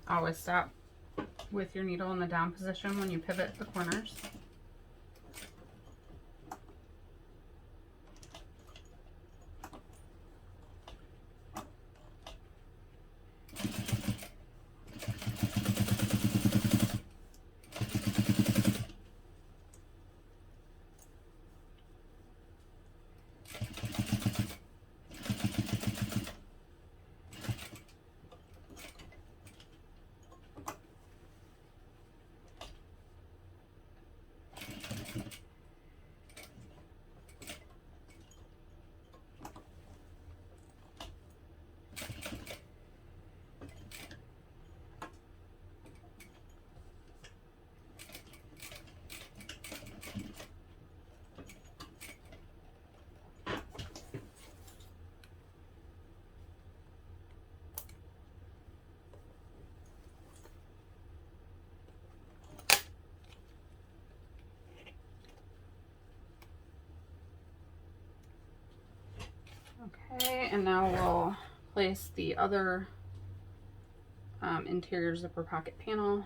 Always stop with your needle in the down position when you pivot the corners. and now we'll place the other interior zipper pocket panel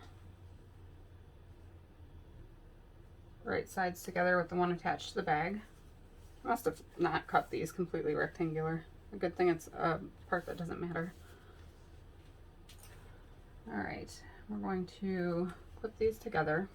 right sides together with the one attached to the bag. I must have not cut these completely rectangular. A good thing it's a part that doesn't matter. All right, we're going to clip these together.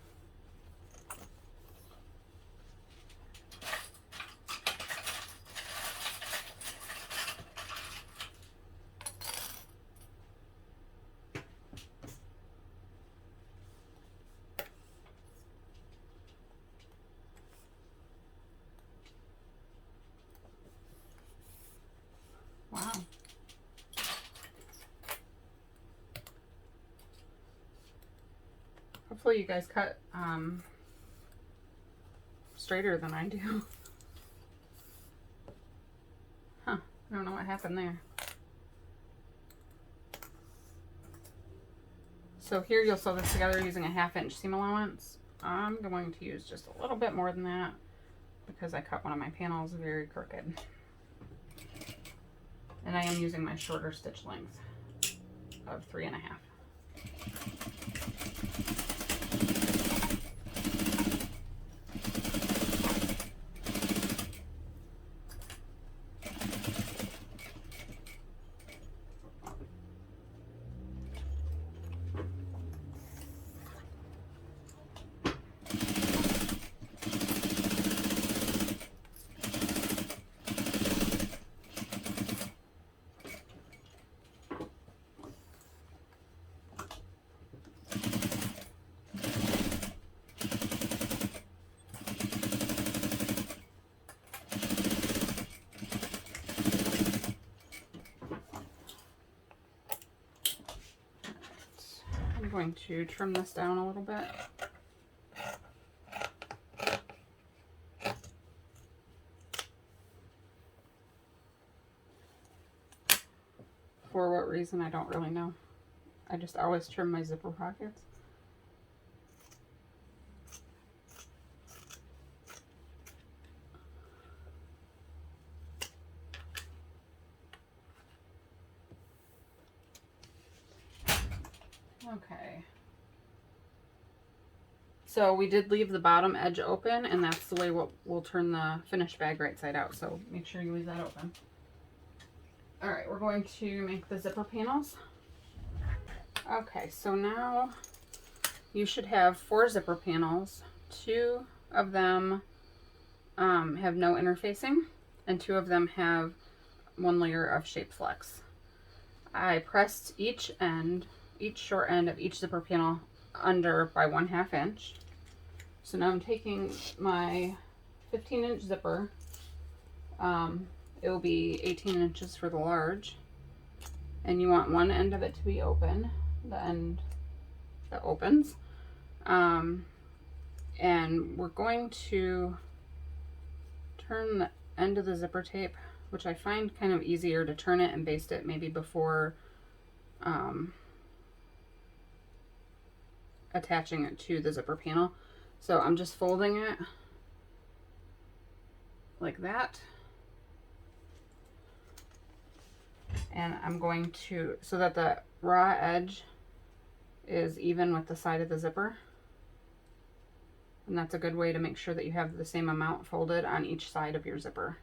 Wow. Hopefully you guys cut straighter than I do. Huh, I don't know what happened there. So here you'll sew this together using a 1/2 inch seam allowance. I'm going to use just a little bit more than that because I cut one of my panels very crooked. And I am using my shorter stitch length of 3 1/2. I'm going to trim this down a little bit. For what reason, I don't really know. I just always trim my zipper pockets. Okay. So we did leave the bottom edge open, and that's the way we'll turn the finished bag right side out. So make sure you leave that open. All right, we're going to make the zipper panels. Okay, so now you should have 4 zipper panels. 2 of them have no interfacing, and 2 of them have 1 layer of shape flex. I pressed each short end of each zipper panel under by 1/2 inch. So now I'm taking my 15-inch zipper. It will be 18 inches for the large, and you want one end of it to be open, the end that opens, and we're going to turn the end of the zipper tape, which I find kind of easier to turn it and baste it maybe before attaching it to the zipper panel. So I'm just folding it like that. And I'm going to, so that the raw edge is even with the side of the zipper. And that's a good way to make sure that you have the same amount folded on each side of your zipper.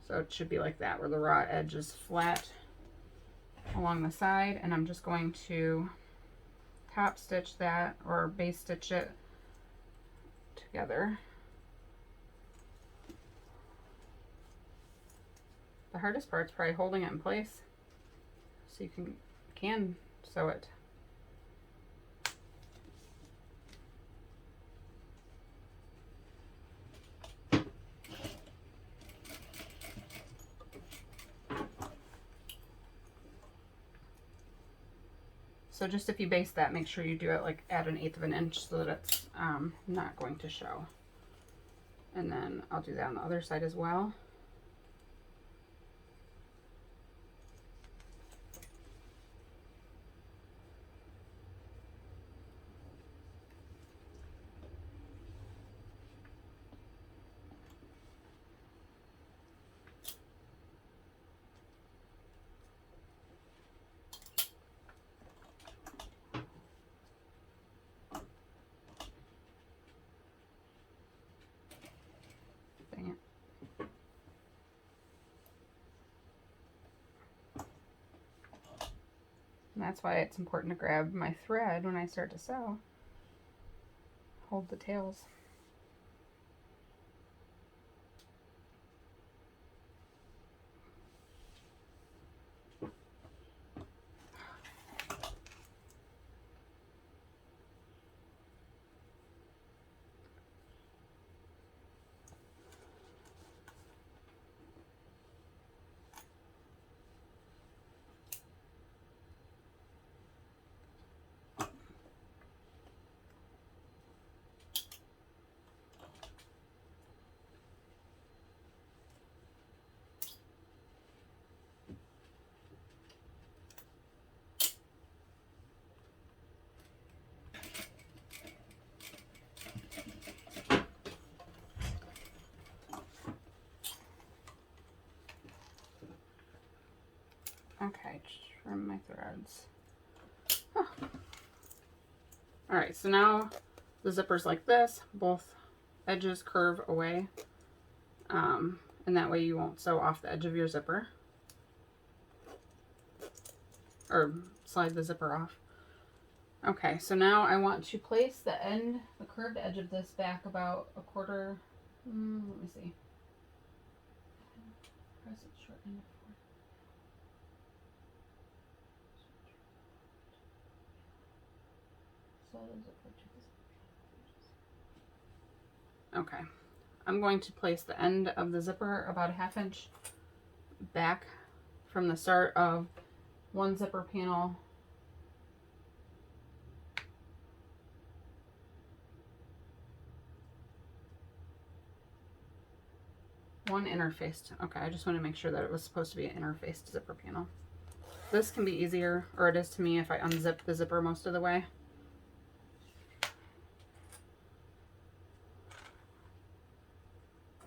So it should be like that, where the raw edge is flat along the side. And I'm just going to top stitch that, or base stitch it together. The hardest part is probably holding it in place so you can sew it. So just if you base that, make sure you do it like at 1/8 of an inch so that it's not going to show. And then I'll do that on the other side as well. And that's why it's important to grab my thread when I start to sew. Hold the tails. Okay, trim my threads. Huh. All right, so now the zipper's like this. Both edges curve away. And that way you won't sew off the edge of your zipper. Or slide the zipper off. Okay, so now I want to place the curved edge of this back about a quarter, let me see. Press it short end Okay, I'm going to place the end of the zipper about a 1/2 inch back from the start of one zipper panel. One interfaced. Okay, I just want to make sure that it was supposed to be an interfaced zipper panel. This can be easier, or it is to me, if I unzip the zipper most of the way.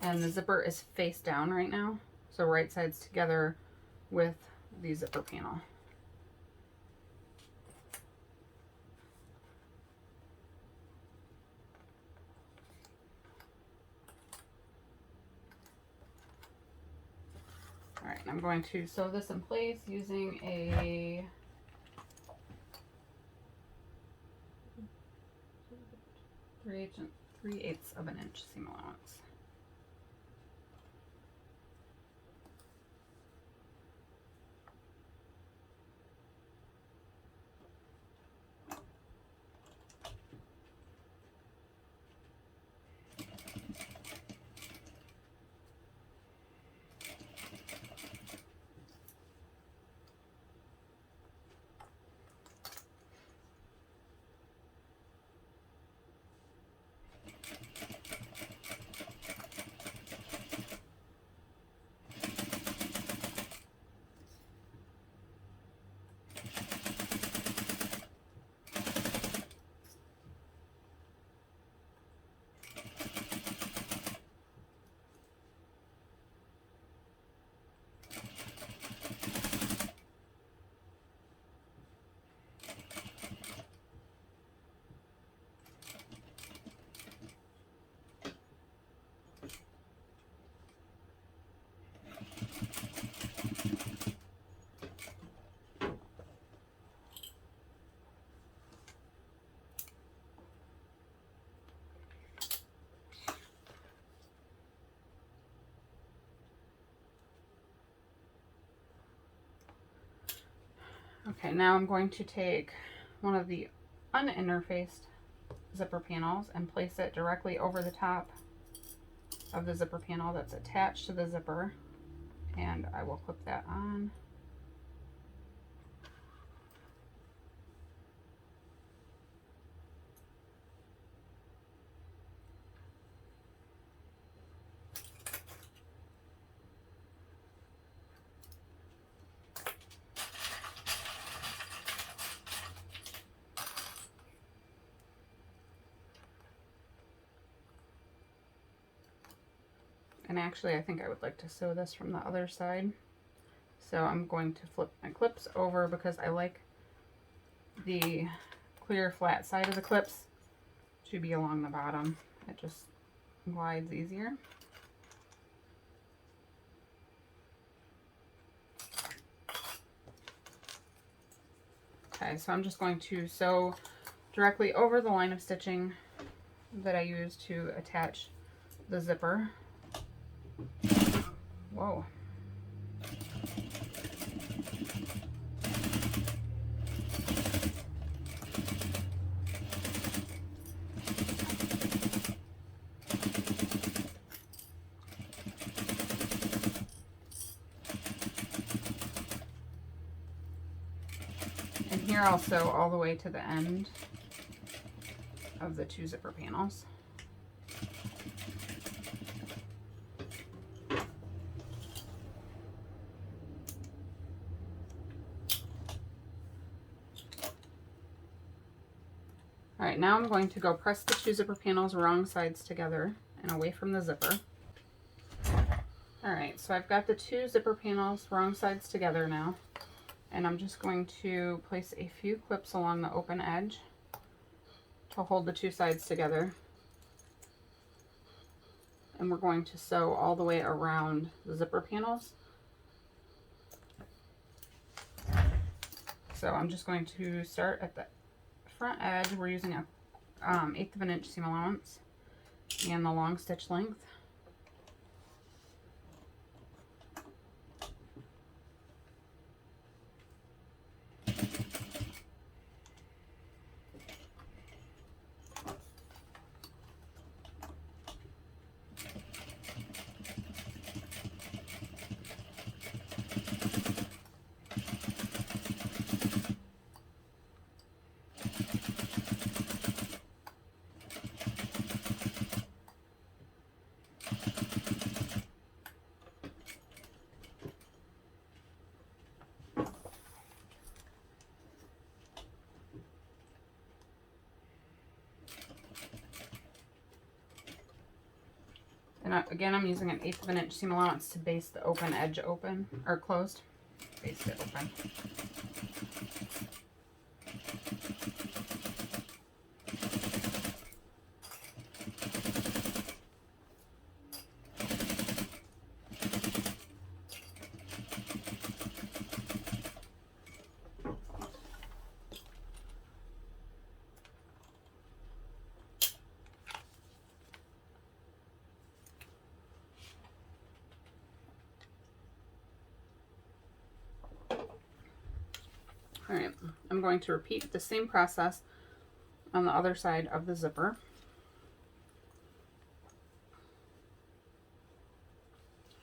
And the zipper is face down right now, so right side's together with the zipper panel. All right, I'm going to sew this in place using a 3/8 of an inch seam allowance. Okay, now I'm going to take one of the uninterfaced zipper panels and place it directly over the top of the zipper panel that's attached to the zipper, and I will clip that on. And actually, I think I would like to sew this from the other side. So I'm going to flip my clips over because I like the clear flat side of the clips to be along the bottom. It just glides easier. Okay, so I'm just going to sew directly over the line of stitching that I used to attach the zipper. Whoa. And here I'll sew all the way to the end of the 2 zipper panels. All right, now I'm going to go press the 2 zipper panels wrong sides together and away from the zipper. All right, so I've got the 2 zipper panels wrong sides together now, and I'm just going to place a few clips along the open edge to hold the 2 sides together. And we're going to sew all the way around the zipper panels. So I'm just going to start at the front edge. We're using a 1/8 of an inch seam allowance and the long stitch length. And again, I'm using an 1/8 of an inch seam allowance to base the open edge open, or closed. Base it open. All right, I'm going to repeat the same process on the other side of the zipper.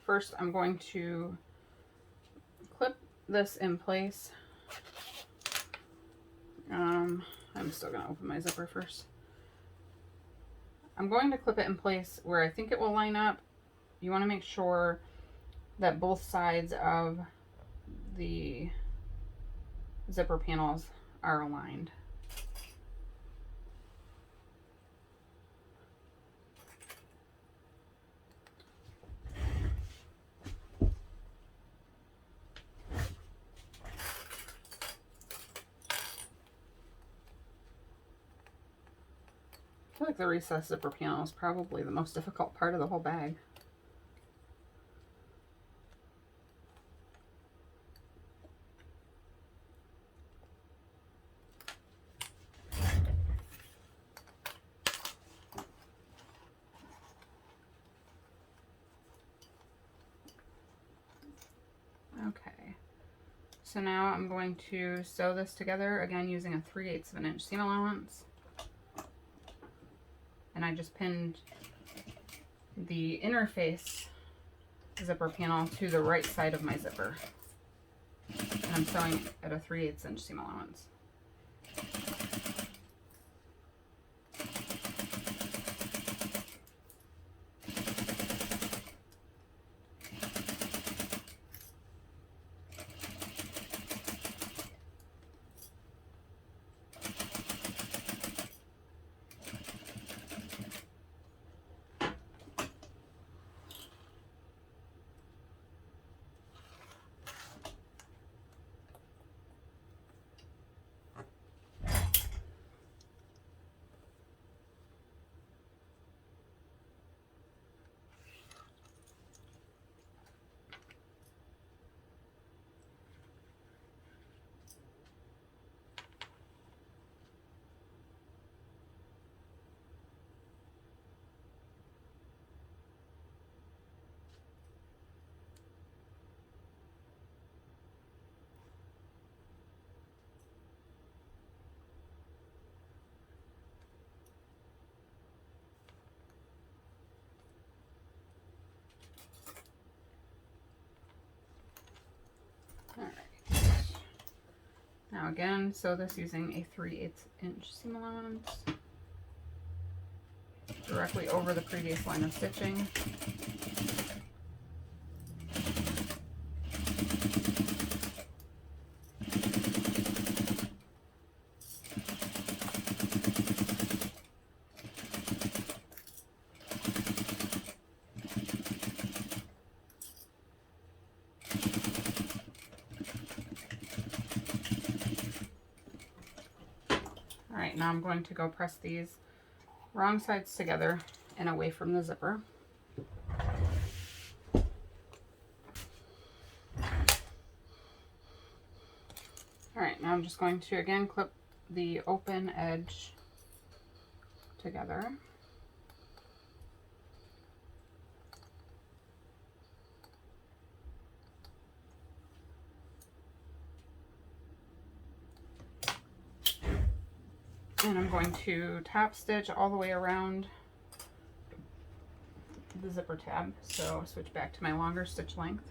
First, I'm going to clip this in place. I'm still going to open my zipper first. I'm going to clip it in place where I think it will line up. You want to make sure that both sides of the zipper panels are aligned. I feel like the recessed zipper panel is probably the most difficult part of the whole bag. Okay, so now I'm going to sew this together, again using a 3/8 of an inch seam allowance. And I just pinned the interface zipper panel to the right side of my zipper. And I'm sewing at a 3/8 inch seam allowance. Now again, sew this using a 3/8 inch seam allowance directly over the previous line of stitching. Alright, now I'm going to go press these wrong sides together and away from the zipper. Alright, now I'm just going to again clip the open edge together. And I'm going to top stitch all the way around the zipper tab. So switch back to my longer stitch length.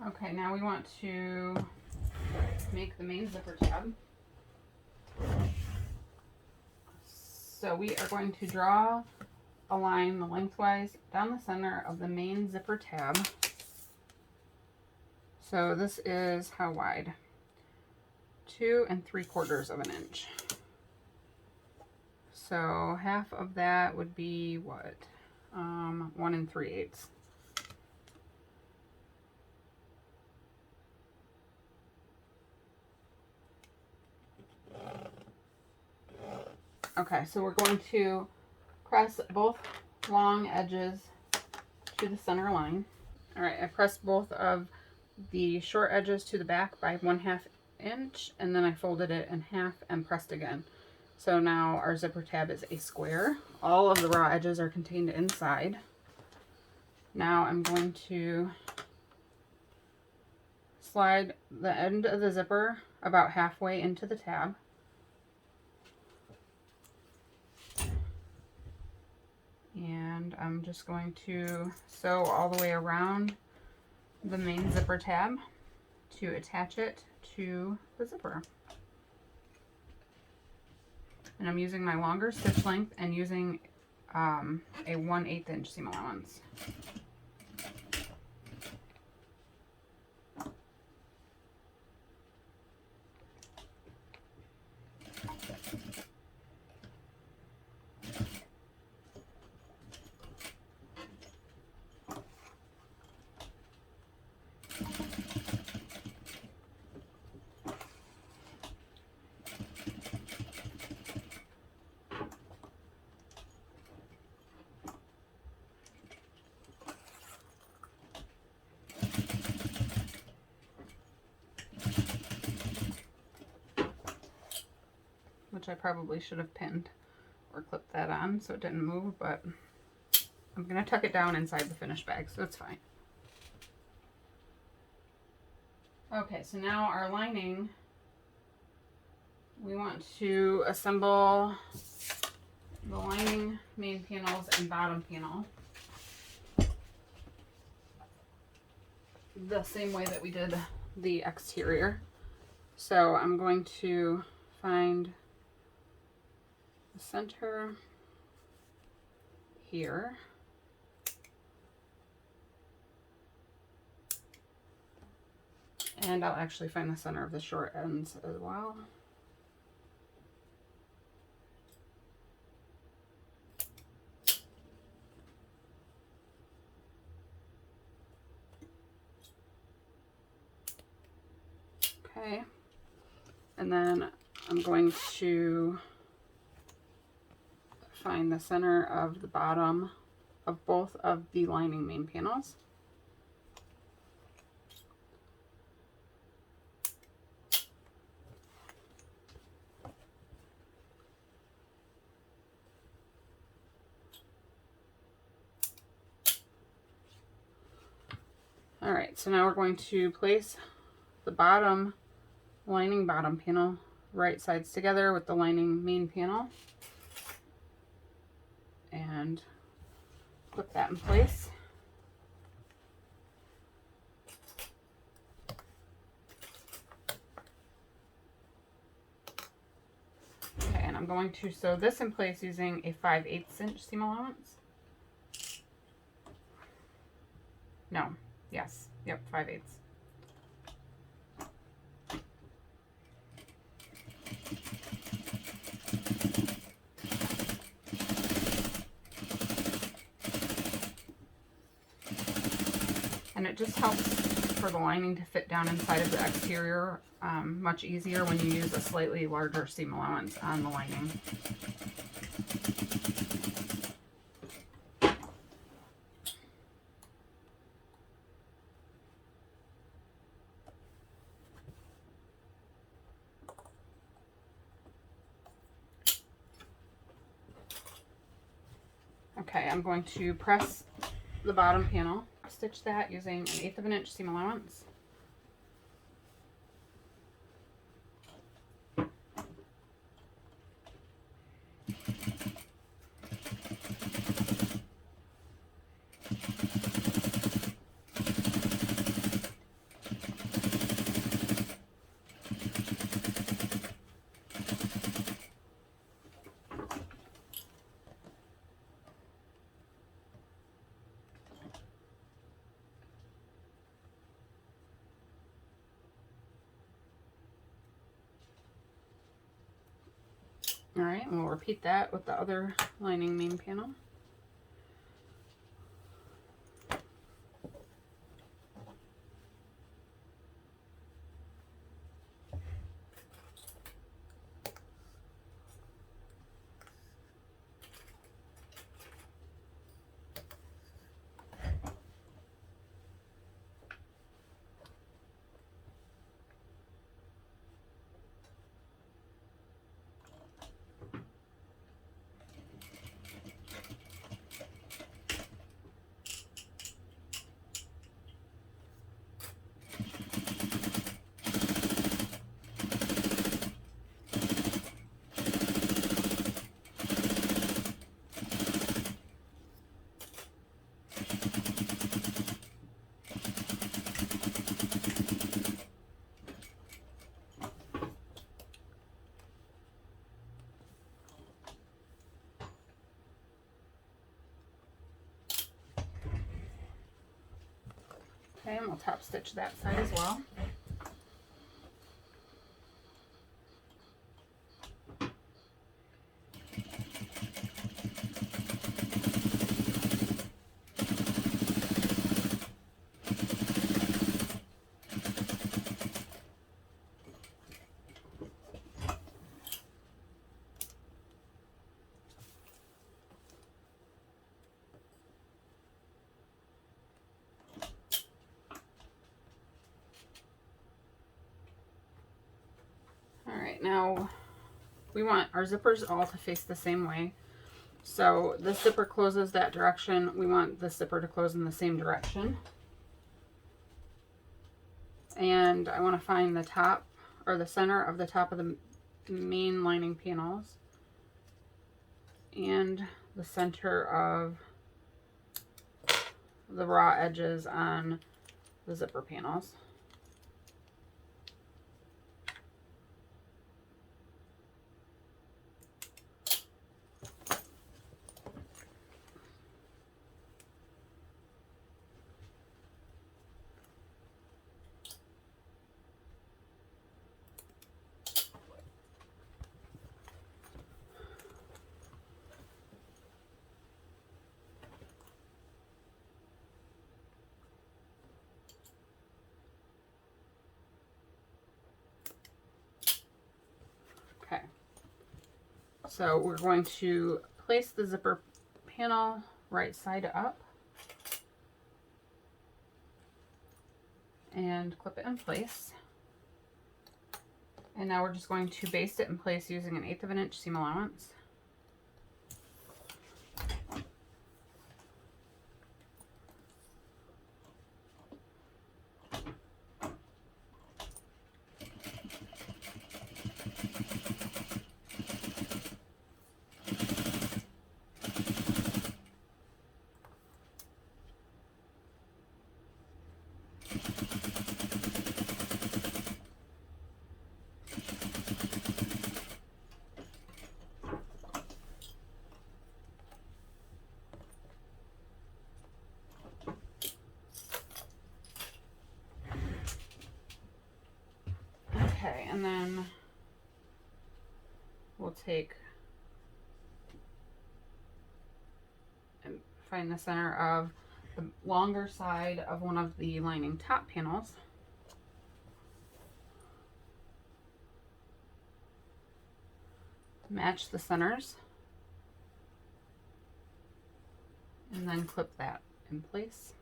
Okay, now we want to make the main zipper tab. So we are going to draw a line lengthwise down the center of the main zipper tab. So this is how wide? 2 3/4 inches. So half of that would be what? 1 3/8. Okay, so we're going to press both long edges to the center line. All right, I pressed both of the short edges to the back by 1/2 inch, and then I folded it in half and pressed again. So now our zipper tab is a square. All of the raw edges are contained inside. Now I'm going to slide the end of the zipper about halfway into the tab. And I'm just going to sew all the way around the main zipper tab to attach it to the zipper. And I'm using my longer stitch length and using a 1/8 inch seam allowance. Which I probably should have pinned or clipped that on so it didn't move, but I'm going to tuck it down inside the finished bag, so it's fine. Okay, so now our lining, we want to assemble the lining, main panels, and bottom panel the same way that we did the exterior. So I'm going to find the center here. And I'll actually find the center of the short ends as well. Okay, and then I'm going to find the center of the bottom of both of the lining main panels. All right, so now we're going to place the bottom lining bottom panel right sides together with the lining main panel and put that in place. Okay, and I'm going to sew this in place using a 5/8 inch seam allowance. No, yes, yep, 5/8. And it just helps for the lining to fit down inside of the exterior much easier when you use a slightly larger seam allowance on the lining. Okay, I'm going to press the bottom panel, stitch that using an 1/8 of an inch seam allowance. All right, and we'll repeat that with the other lining main panel. Okay, and we'll top stitch that side as well. Now we want our zippers all to face the same way. So this zipper closes that direction. We want this zipper to close in the same direction. And I want to find the top or the center of the top of the main lining panels and the center of the raw edges on the zipper panels. So we're going to place the zipper panel right side up and clip it in place. And now we're just going to baste it in place using 1/8 of an inch seam allowance. Okay, and then we'll take and find the center of the longer side of one of the lining top panels. Match the centers and then clip that in place.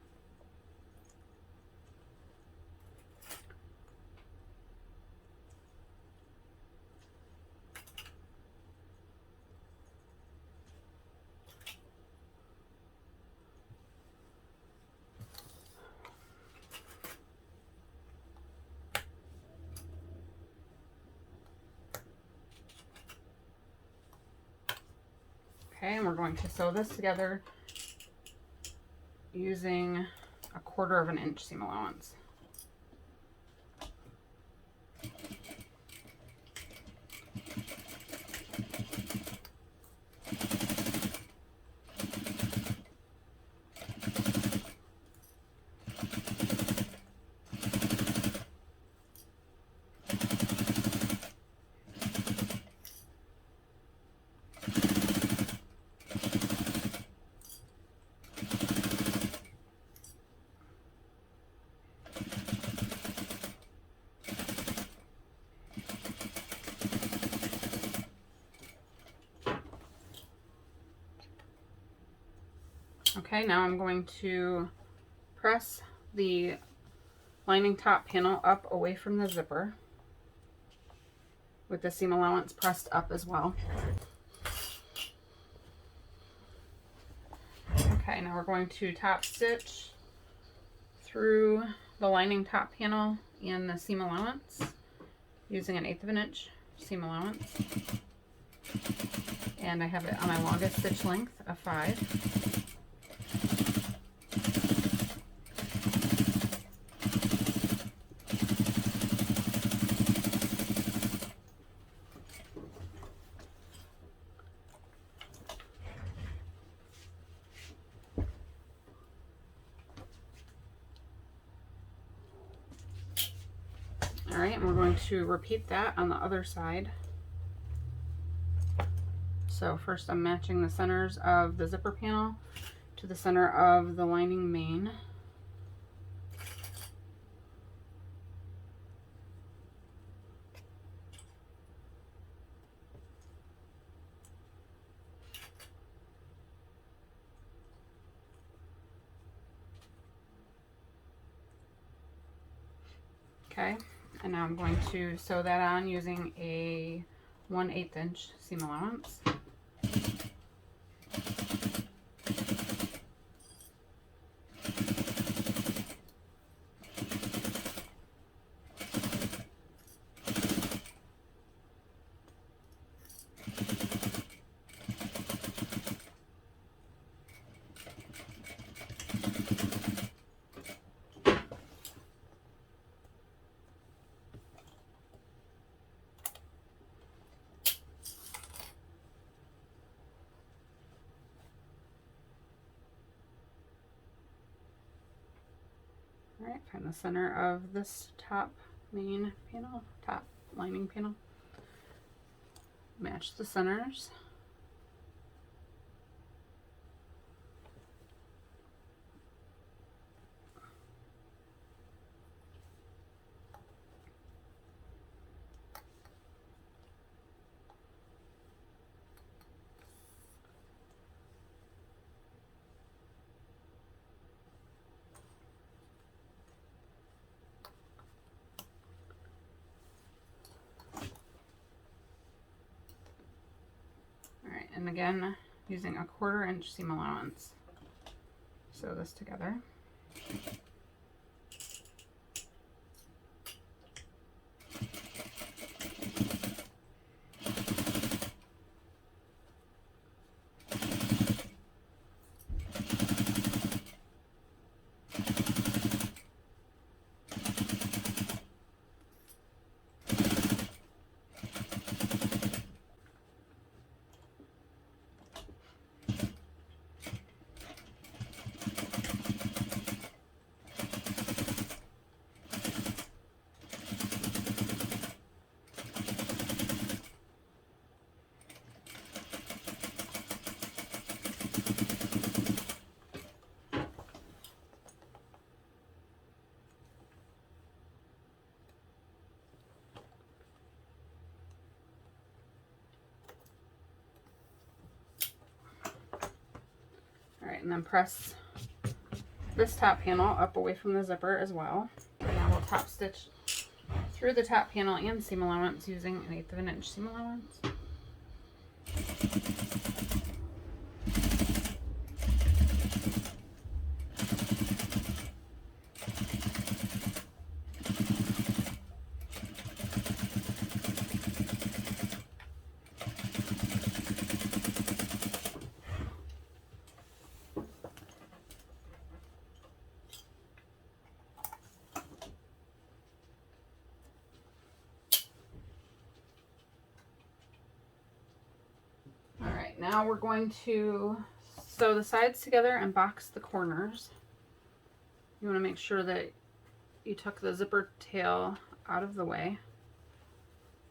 Okay, and we're going to sew this together using 1/4 of an inch seam allowance. Okay, now I'm going to press the lining top panel up away from the zipper with the seam allowance pressed up as well. Okay, now we're going to top stitch through the lining top panel and the seam allowance using 1/8 of an inch seam allowance. And I have it on my longest stitch length of 5. All right, and we're going to repeat that on the other side. So first I'm matching the centers of the zipper panel to the center of the lining main. Okay, and now I'm going to sew that on using a 1/8 inch seam allowance. All right, find the center of this top main panel, top lining panel. Match the centers. and again, using a 1/4 inch seam allowance. Sew this together. And then press this top panel up away from the zipper as well. And now we'll top stitch through the top panel and seam allowance using an 1/8 of an inch seam allowance. Now we're going to sew the sides together and box the corners. You want to make sure that you tuck the zipper tail out of the way.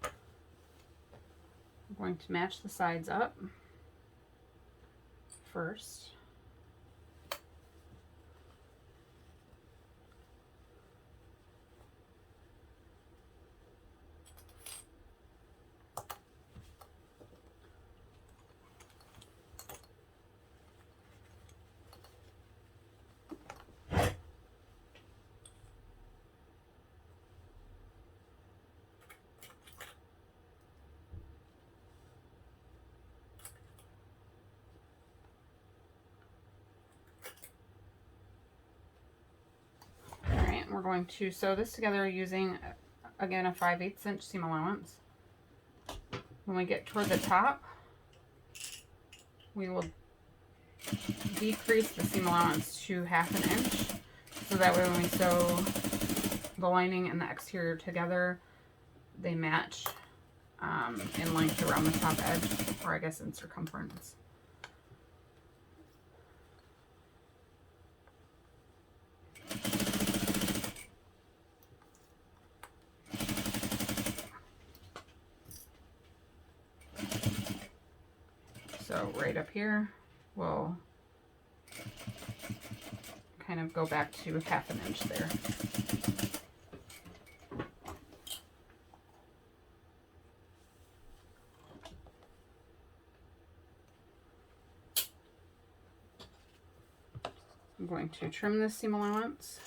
I'm going to match the sides up first. We're going to sew this together using, again, a 5/8 inch seam allowance. When we get toward the top, we will decrease the seam allowance to 1/2 inch, so that way when we sew the lining and the exterior together, they match in length around the top edge, or I guess in circumference. So right up here, we'll kind of go back to 1/2 inch there. I'm going to trim this seam allowance.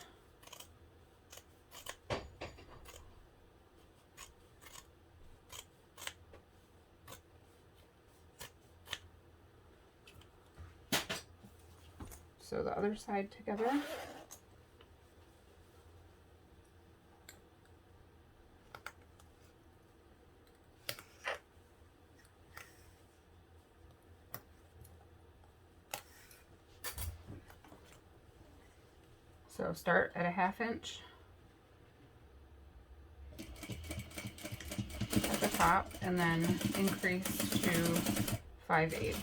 Sew the other side together. So start at 1/2 inch at the top and then increase to 5/8.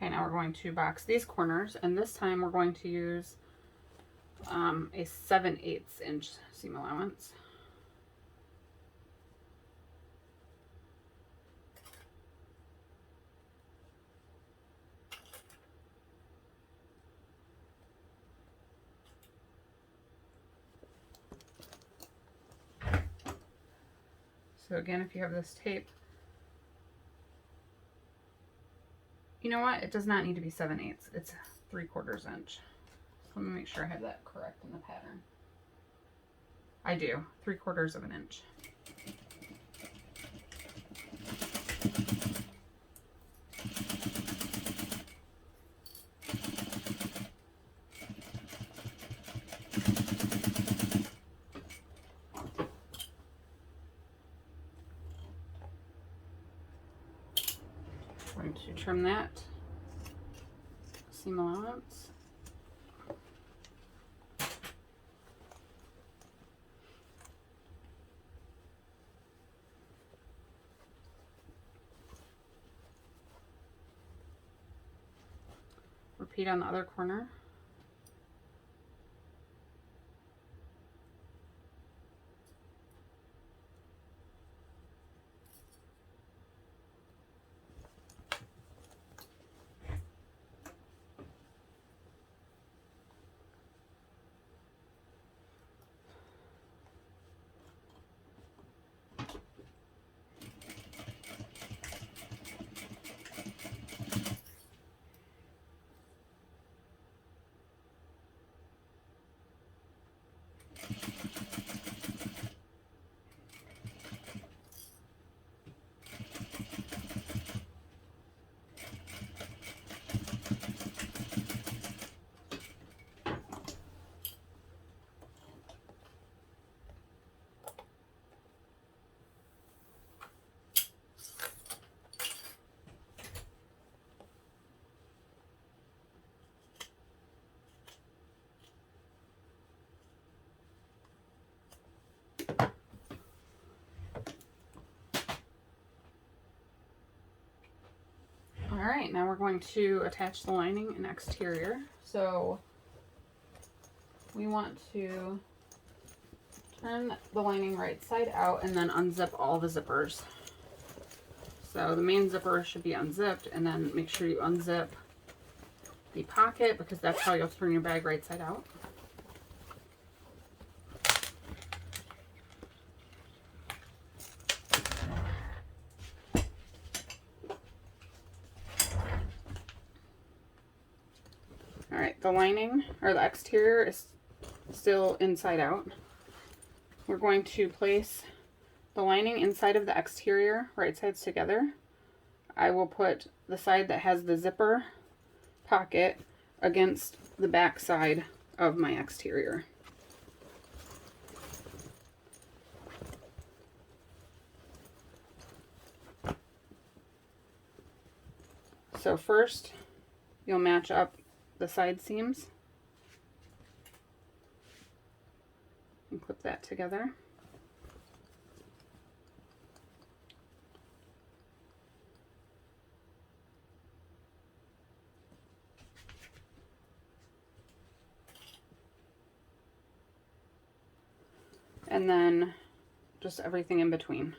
Okay, now we're going to box these corners, and this time we're going to use a 7/8 inch seam allowance. So again, if you have this tape, you know what? It does not need to be 7/8. It's 3/4 inch. So let me make sure I have that correct in the pattern. I do, 3/4 of an inch. I'm going to trim that seam allowance. Repeat on the other corner. All right, now we're going to attach the lining and exterior. So we want to turn the lining right side out and then unzip all the zippers. So the main zipper should be unzipped, and then make sure you unzip the pocket, because that's how you'll turn your bag right side out. All right, the lining, or the exterior, is still inside out. We're going to place the lining inside of the exterior, right sides together. I will put the side that has the zipper pocket against the back side of my exterior. So first, you'll match up the side seams and clip that together. And then just everything in between.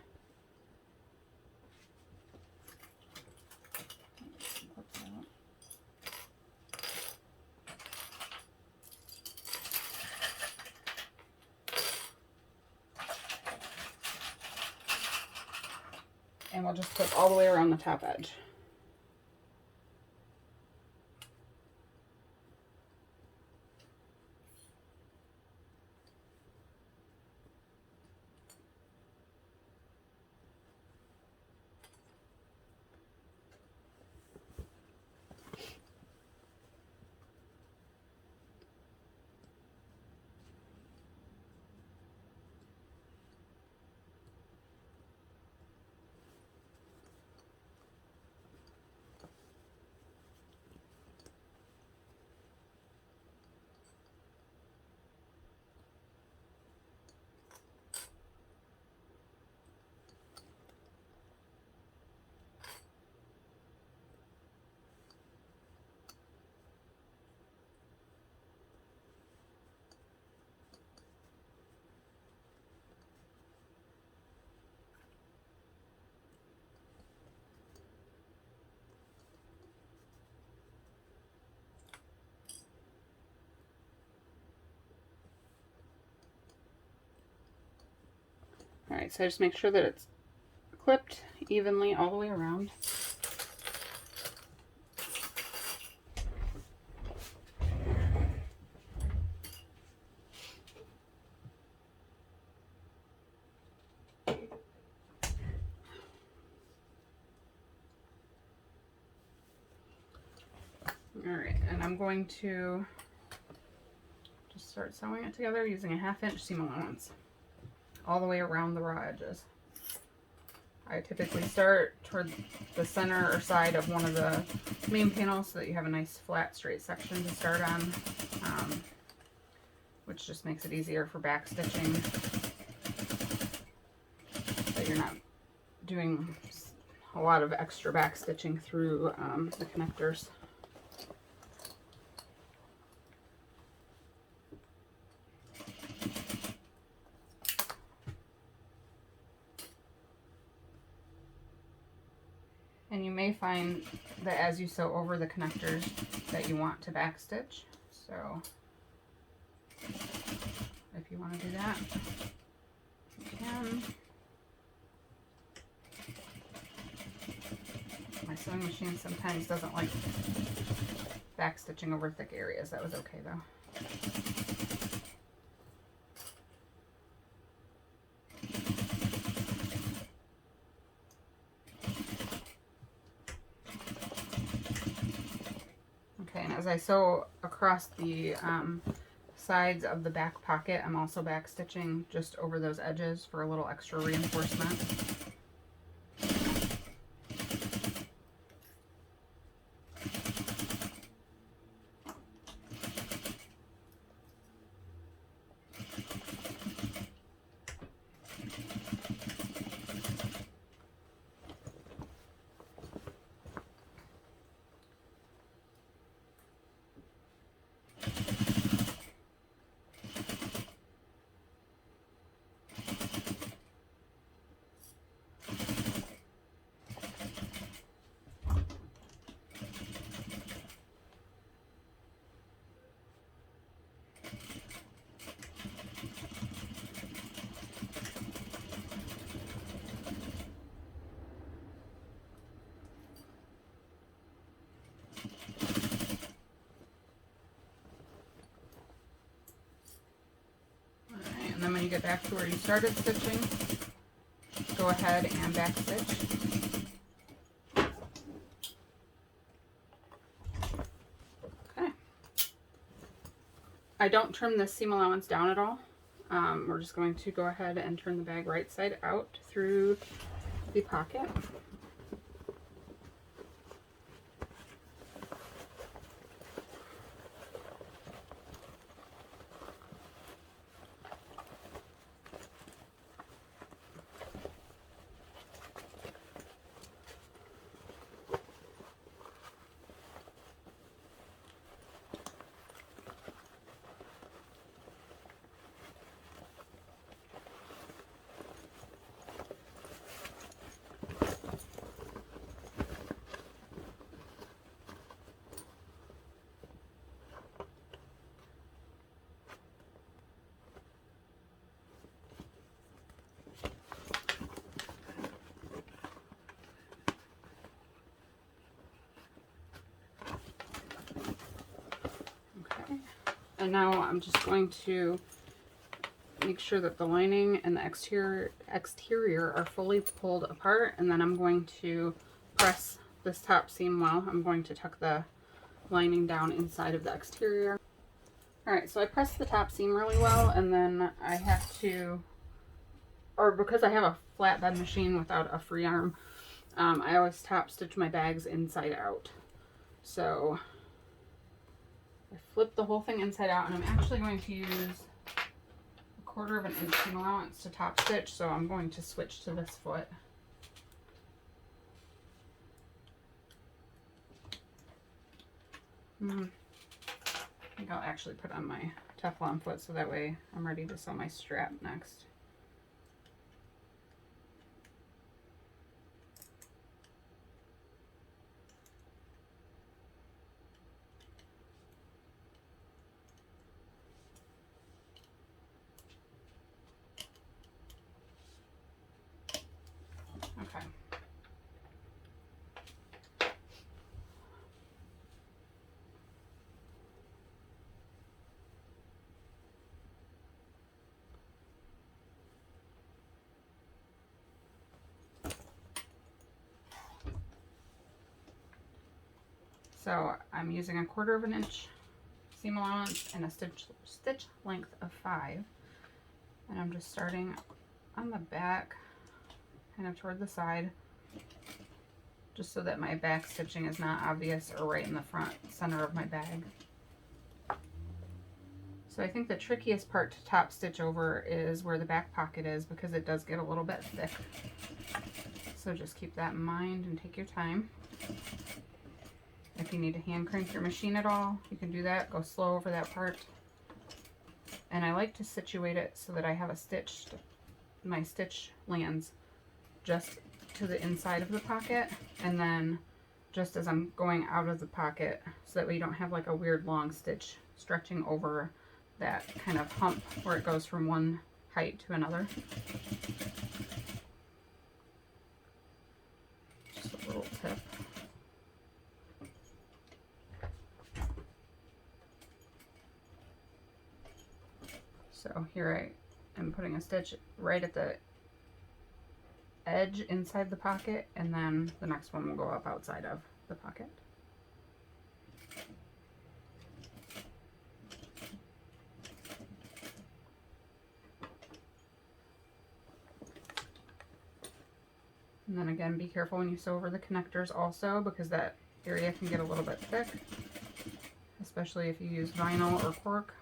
And we'll just clip all the way around the top edge. All right, so I just make sure that it's clipped evenly all the way around. All right, and I'm going to just start sewing it together using a 1/2 inch seam allowance all the way around the raw edges. I typically start toward the center or side of one of the main panels so that you have a nice flat straight section to start on, which just makes it easier for back stitching, that you're not doing a lot of extra back stitching through the connectors. And you may find that as you sew over the connectors that you want to backstitch. So if you want to do that, you can. My sewing machine sometimes doesn't like backstitching over thick areas. That was okay though. Okay, and as I sew across the sides of the back pocket, I'm also back stitching just over those edges for a little extra reinforcement. And then when you get back to where you started stitching, go ahead and back stitch. Okay. I don't trim the seam allowance down at all. We're just going to go ahead and turn the bag right side out through the pocket. And now I'm just going to make sure that the lining and the exterior are fully pulled apart, and then I'm going to press this top seam well. I'm going to tuck the lining down inside of the exterior. Alright, so I pressed the top seam really well, and then I have to, or because I have a flatbed machine without a free arm, I always top stitch my bags inside out. So I flip the whole thing inside out, and I'm actually going to use 1/4 of an inch seam allowance to top stitch, so I'm going to switch to this foot. I think I'll actually put on my Teflon foot so that way I'm ready to sew my strap next. So I'm using 1/4 inch seam allowance and a stitch length of 5. And I'm just starting on the back, kind of toward the side, just so that my back stitching is not obvious or right in the front center of my bag. So I think the trickiest part to top stitch over is where the back pocket is, because it does get a little bit thick. So just keep that in mind and take your time. If you need to hand crank your machine at all, you can do that. Go slow over that part. And I like to situate it so that I have my stitch lands just to the inside of the pocket, and then just as I'm going out of the pocket, so that we don't have like a weird long stitch stretching over that kind of hump where it goes from one height to another. Just a little tip. So here I am putting a stitch right at the edge inside the pocket, and then the next one will go up outside of the pocket. And then again, be careful when you sew over the connectors also, because that area can get a little bit thick, especially if you use vinyl or cork.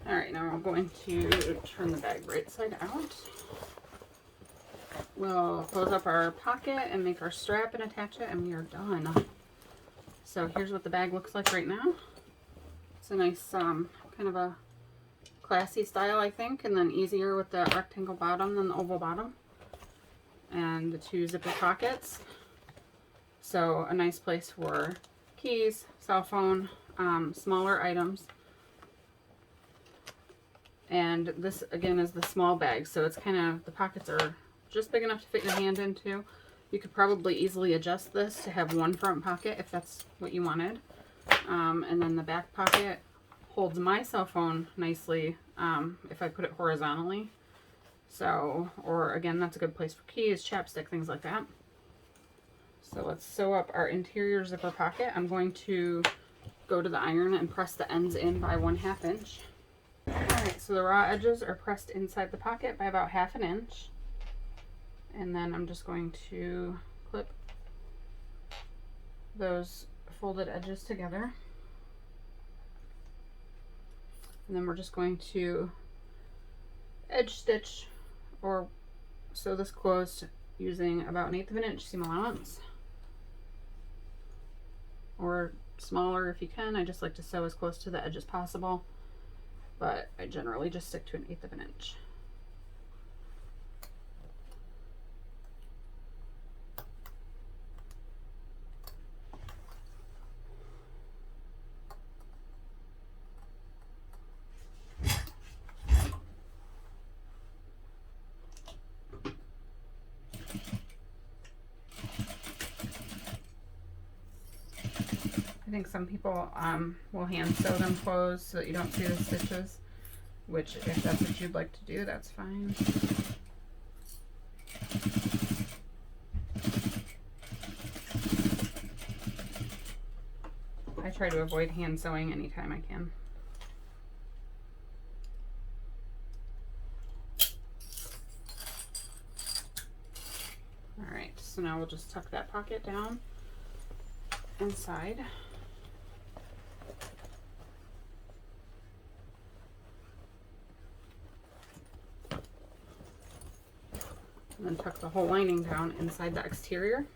Alright, now we're going to turn the bag right side out. We'll close up our pocket and make our strap and attach it, and we are done. So here's what the bag looks like right now. It's a nice kind of a classy style, I think, and then easier with the rectangle bottom than the oval bottom. And the 2 zipper pockets. So a nice place for keys, cell phone, smaller items. And this again is the small bag, so it's kind of, the pockets are just big enough to fit your hand into. You could probably easily adjust this to have one front pocket if that's what you wanted. And then the back pocket holds my cell phone nicely if I put it horizontally. So, or again, that's a good place for keys, chapstick, things like that. So let's sew up our interior zipper pocket. I'm going to go to the iron and press the ends in by 1/2 inch. Alright, so the raw edges are pressed inside the pocket by about 1/2 inch. And then I'm just going to clip those folded edges together. And then we're just going to edge stitch or sew this closed using about 1/8 inch seam allowance. or smaller if you can. I just like to sew as close to the edge as possible, but I generally just stick to 1/8 of an inch. I think some people will hand sew them closed so that you don't see the stitches, which if that's what you'd like to do, that's fine. I try to avoid hand sewing anytime I can. Alright, so now we'll just tuck that pocket down inside. And then tuck the whole lining down inside the exterior.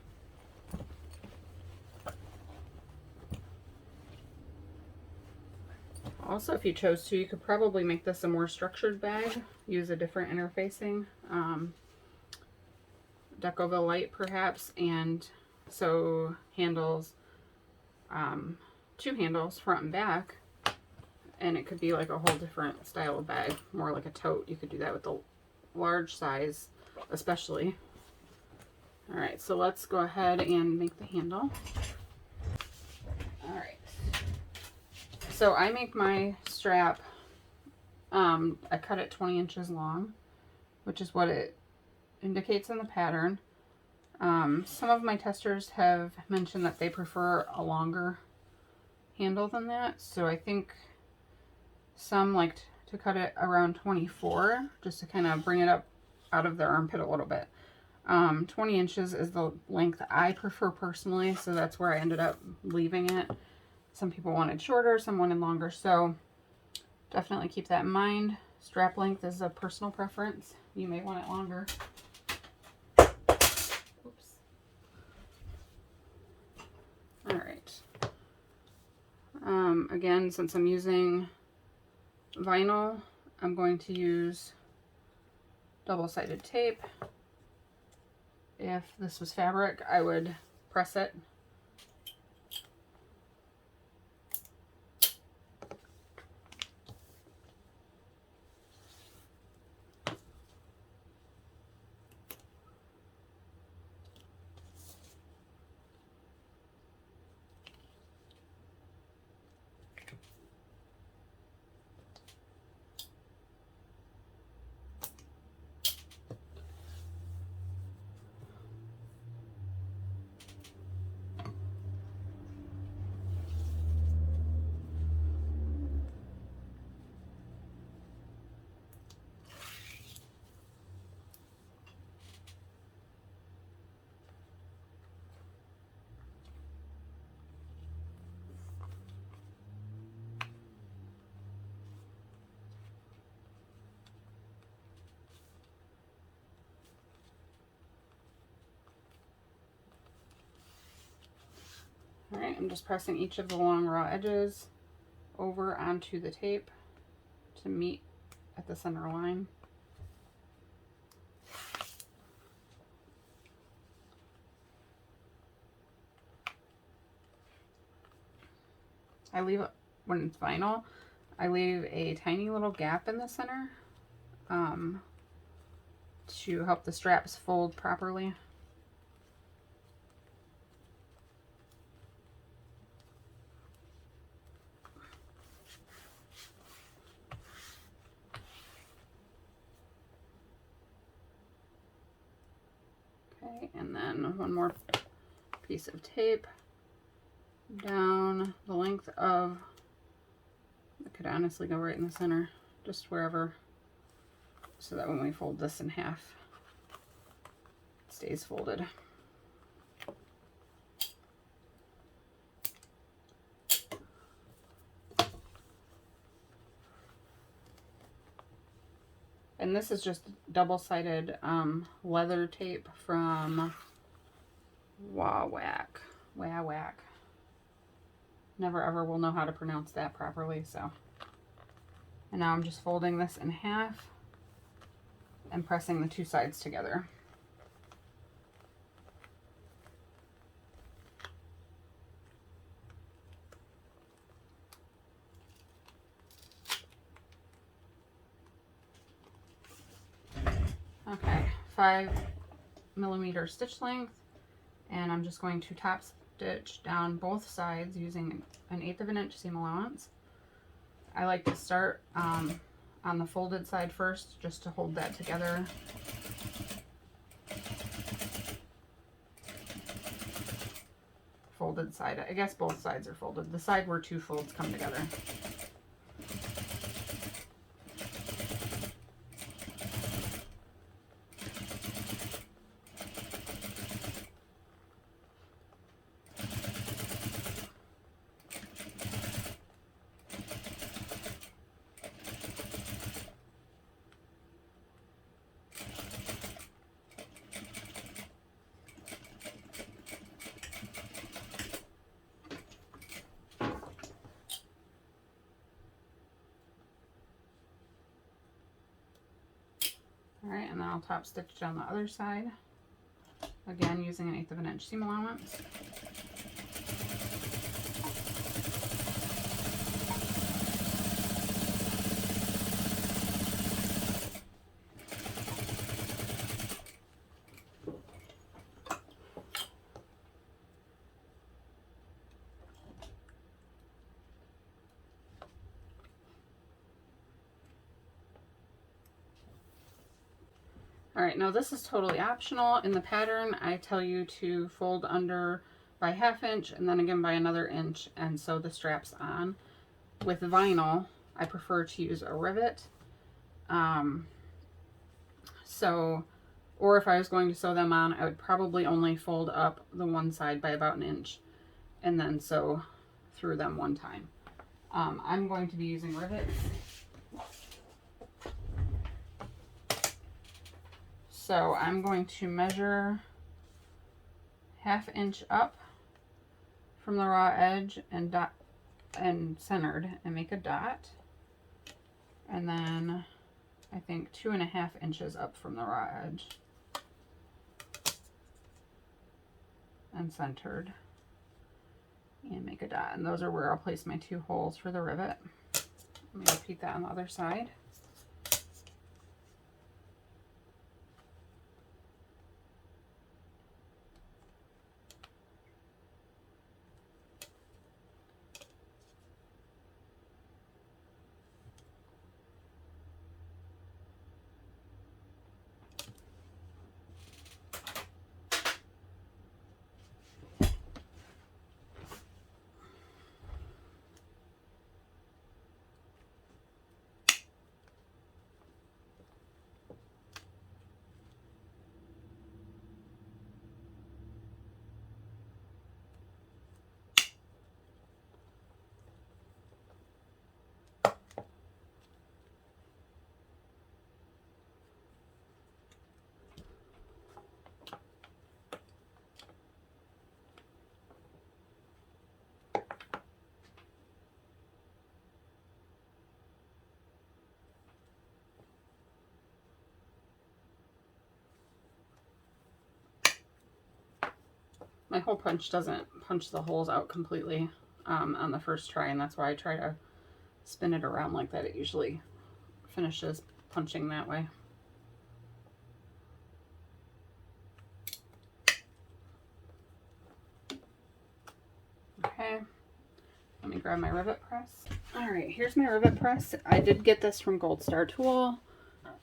Also, if you chose to, you could probably make this a more structured bag, use a different interfacing, Decoville light perhaps, and sew handles, 2 handles front and back, and it could be like a whole different style of bag, more like a tote. You could do that with the large size especially. Alright, so let's go ahead and make the handle. Alright, so I make my strap, I cut it 20 inches long, which is what it indicates in the pattern. Some of my testers have mentioned that they prefer a longer handle than that, so I think some like to cut it around 24, just to kind of bring it up out of their armpit a little bit. 20 inches is the length I prefer personally, so that's where I ended up leaving it. Some people wanted shorter, some wanted longer, so definitely keep that in mind. Strap length is a personal preference. You may want it longer. Oops. Alright. Again, since I'm using vinyl, I'm going to use double-sided tape. If this was fabric, I would press it. Alright, I'm just pressing each of the long raw edges over onto the tape to meet at the center line. I leave, when it's vinyl, I leave a tiny little gap in the center to help the straps fold properly. Okay, and then one more piece of tape down the length of, it could honestly go right in the center, just wherever, so that when we fold this in half, it stays folded. And this is just double-sided leather tape from Wah Whack. never ever will know how to pronounce that properly. So, and now I'm just folding this in half and pressing the two sides together. Okay, 5mm stitch length, and I'm just going to top stitch down both sides using an 1/8 of an inch seam allowance. I like to start on the folded side first, just to hold that together. Folded side, I guess both sides are folded. The side where two folds come together. Alright, and then I'll top stitch down the other side, again using an 1/8 of an inch seam allowance. Alright, now this is totally optional. In the pattern, I tell you to fold under by 1/2 inch and then again by another inch and sew the straps on. With vinyl, I prefer to use a rivet. Or if I was going to sew them on, I would probably only fold up the one side by about 1 inch and then sew through them one time. I'm going to be using rivets. So I'm going to measure 1/2 inch up from the raw edge and dot and centered and make a dot. And then I think 2.5 inches up from the raw edge and centered and make a dot. And those are where I'll place my 2 holes for the rivet. Let me repeat that on the other side. My hole punch doesn't punch the holes out completely on the first try, and that's why I try to spin it around like that. It usually finishes punching that way. Okay, let me grab my rivet press. All right, here's my rivet press. I did get this from Gold Star Tool.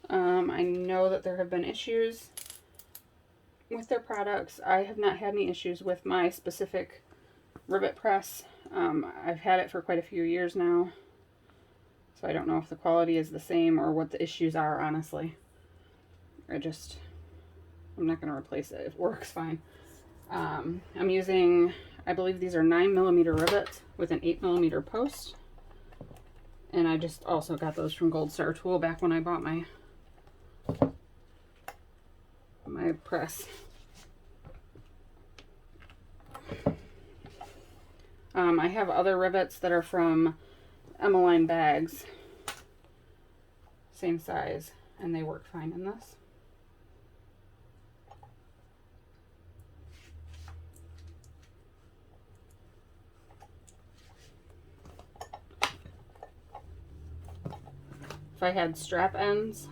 I know that there have been issues with their products. I have not had any issues with my specific rivet press. I've had it for quite a few years now, so I don't know if the quality is the same or what the issues are, honestly. I'm not going to replace it. It works fine. I'm using, I believe these are 9mm rivets with an 8mm post, and I just also got those from Gold Star Tool back when I bought my press. I have other rivets that are from Emmeline Bags, same size, and they work fine in this. If I had strap ends,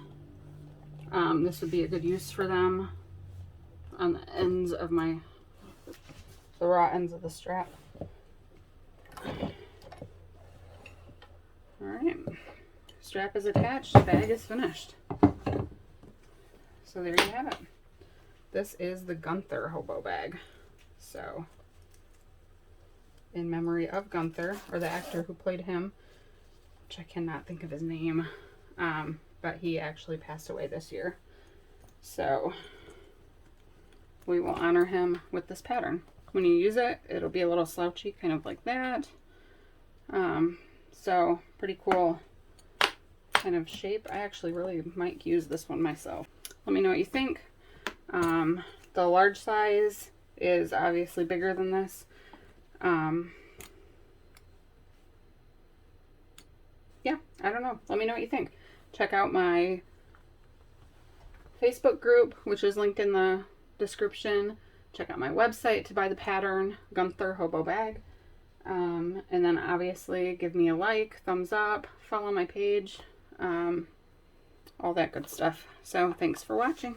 this would be a good use for them on the ends of the raw ends of the strap. Alright, strap is attached, bag is finished. So there you have it. This is the Gunther Hobo Bag. So, in memory of Gunther, or the actor who played him, which I cannot think of his name, but he actually passed away this year. So, we will honor him with this pattern. When you use it, it'll be a little slouchy, kind of like that. So, pretty cool kind of shape. I actually really might use this one myself. Let me know what you think. The large size is obviously bigger than this. Yeah, I don't know. Let me know what you think. Check out my Facebook group, which is linked in the description. Check out my website to buy the pattern, Gunther Hobo Bag. And then obviously give me a like, thumbs up, follow my page, all that good stuff. So thanks for watching.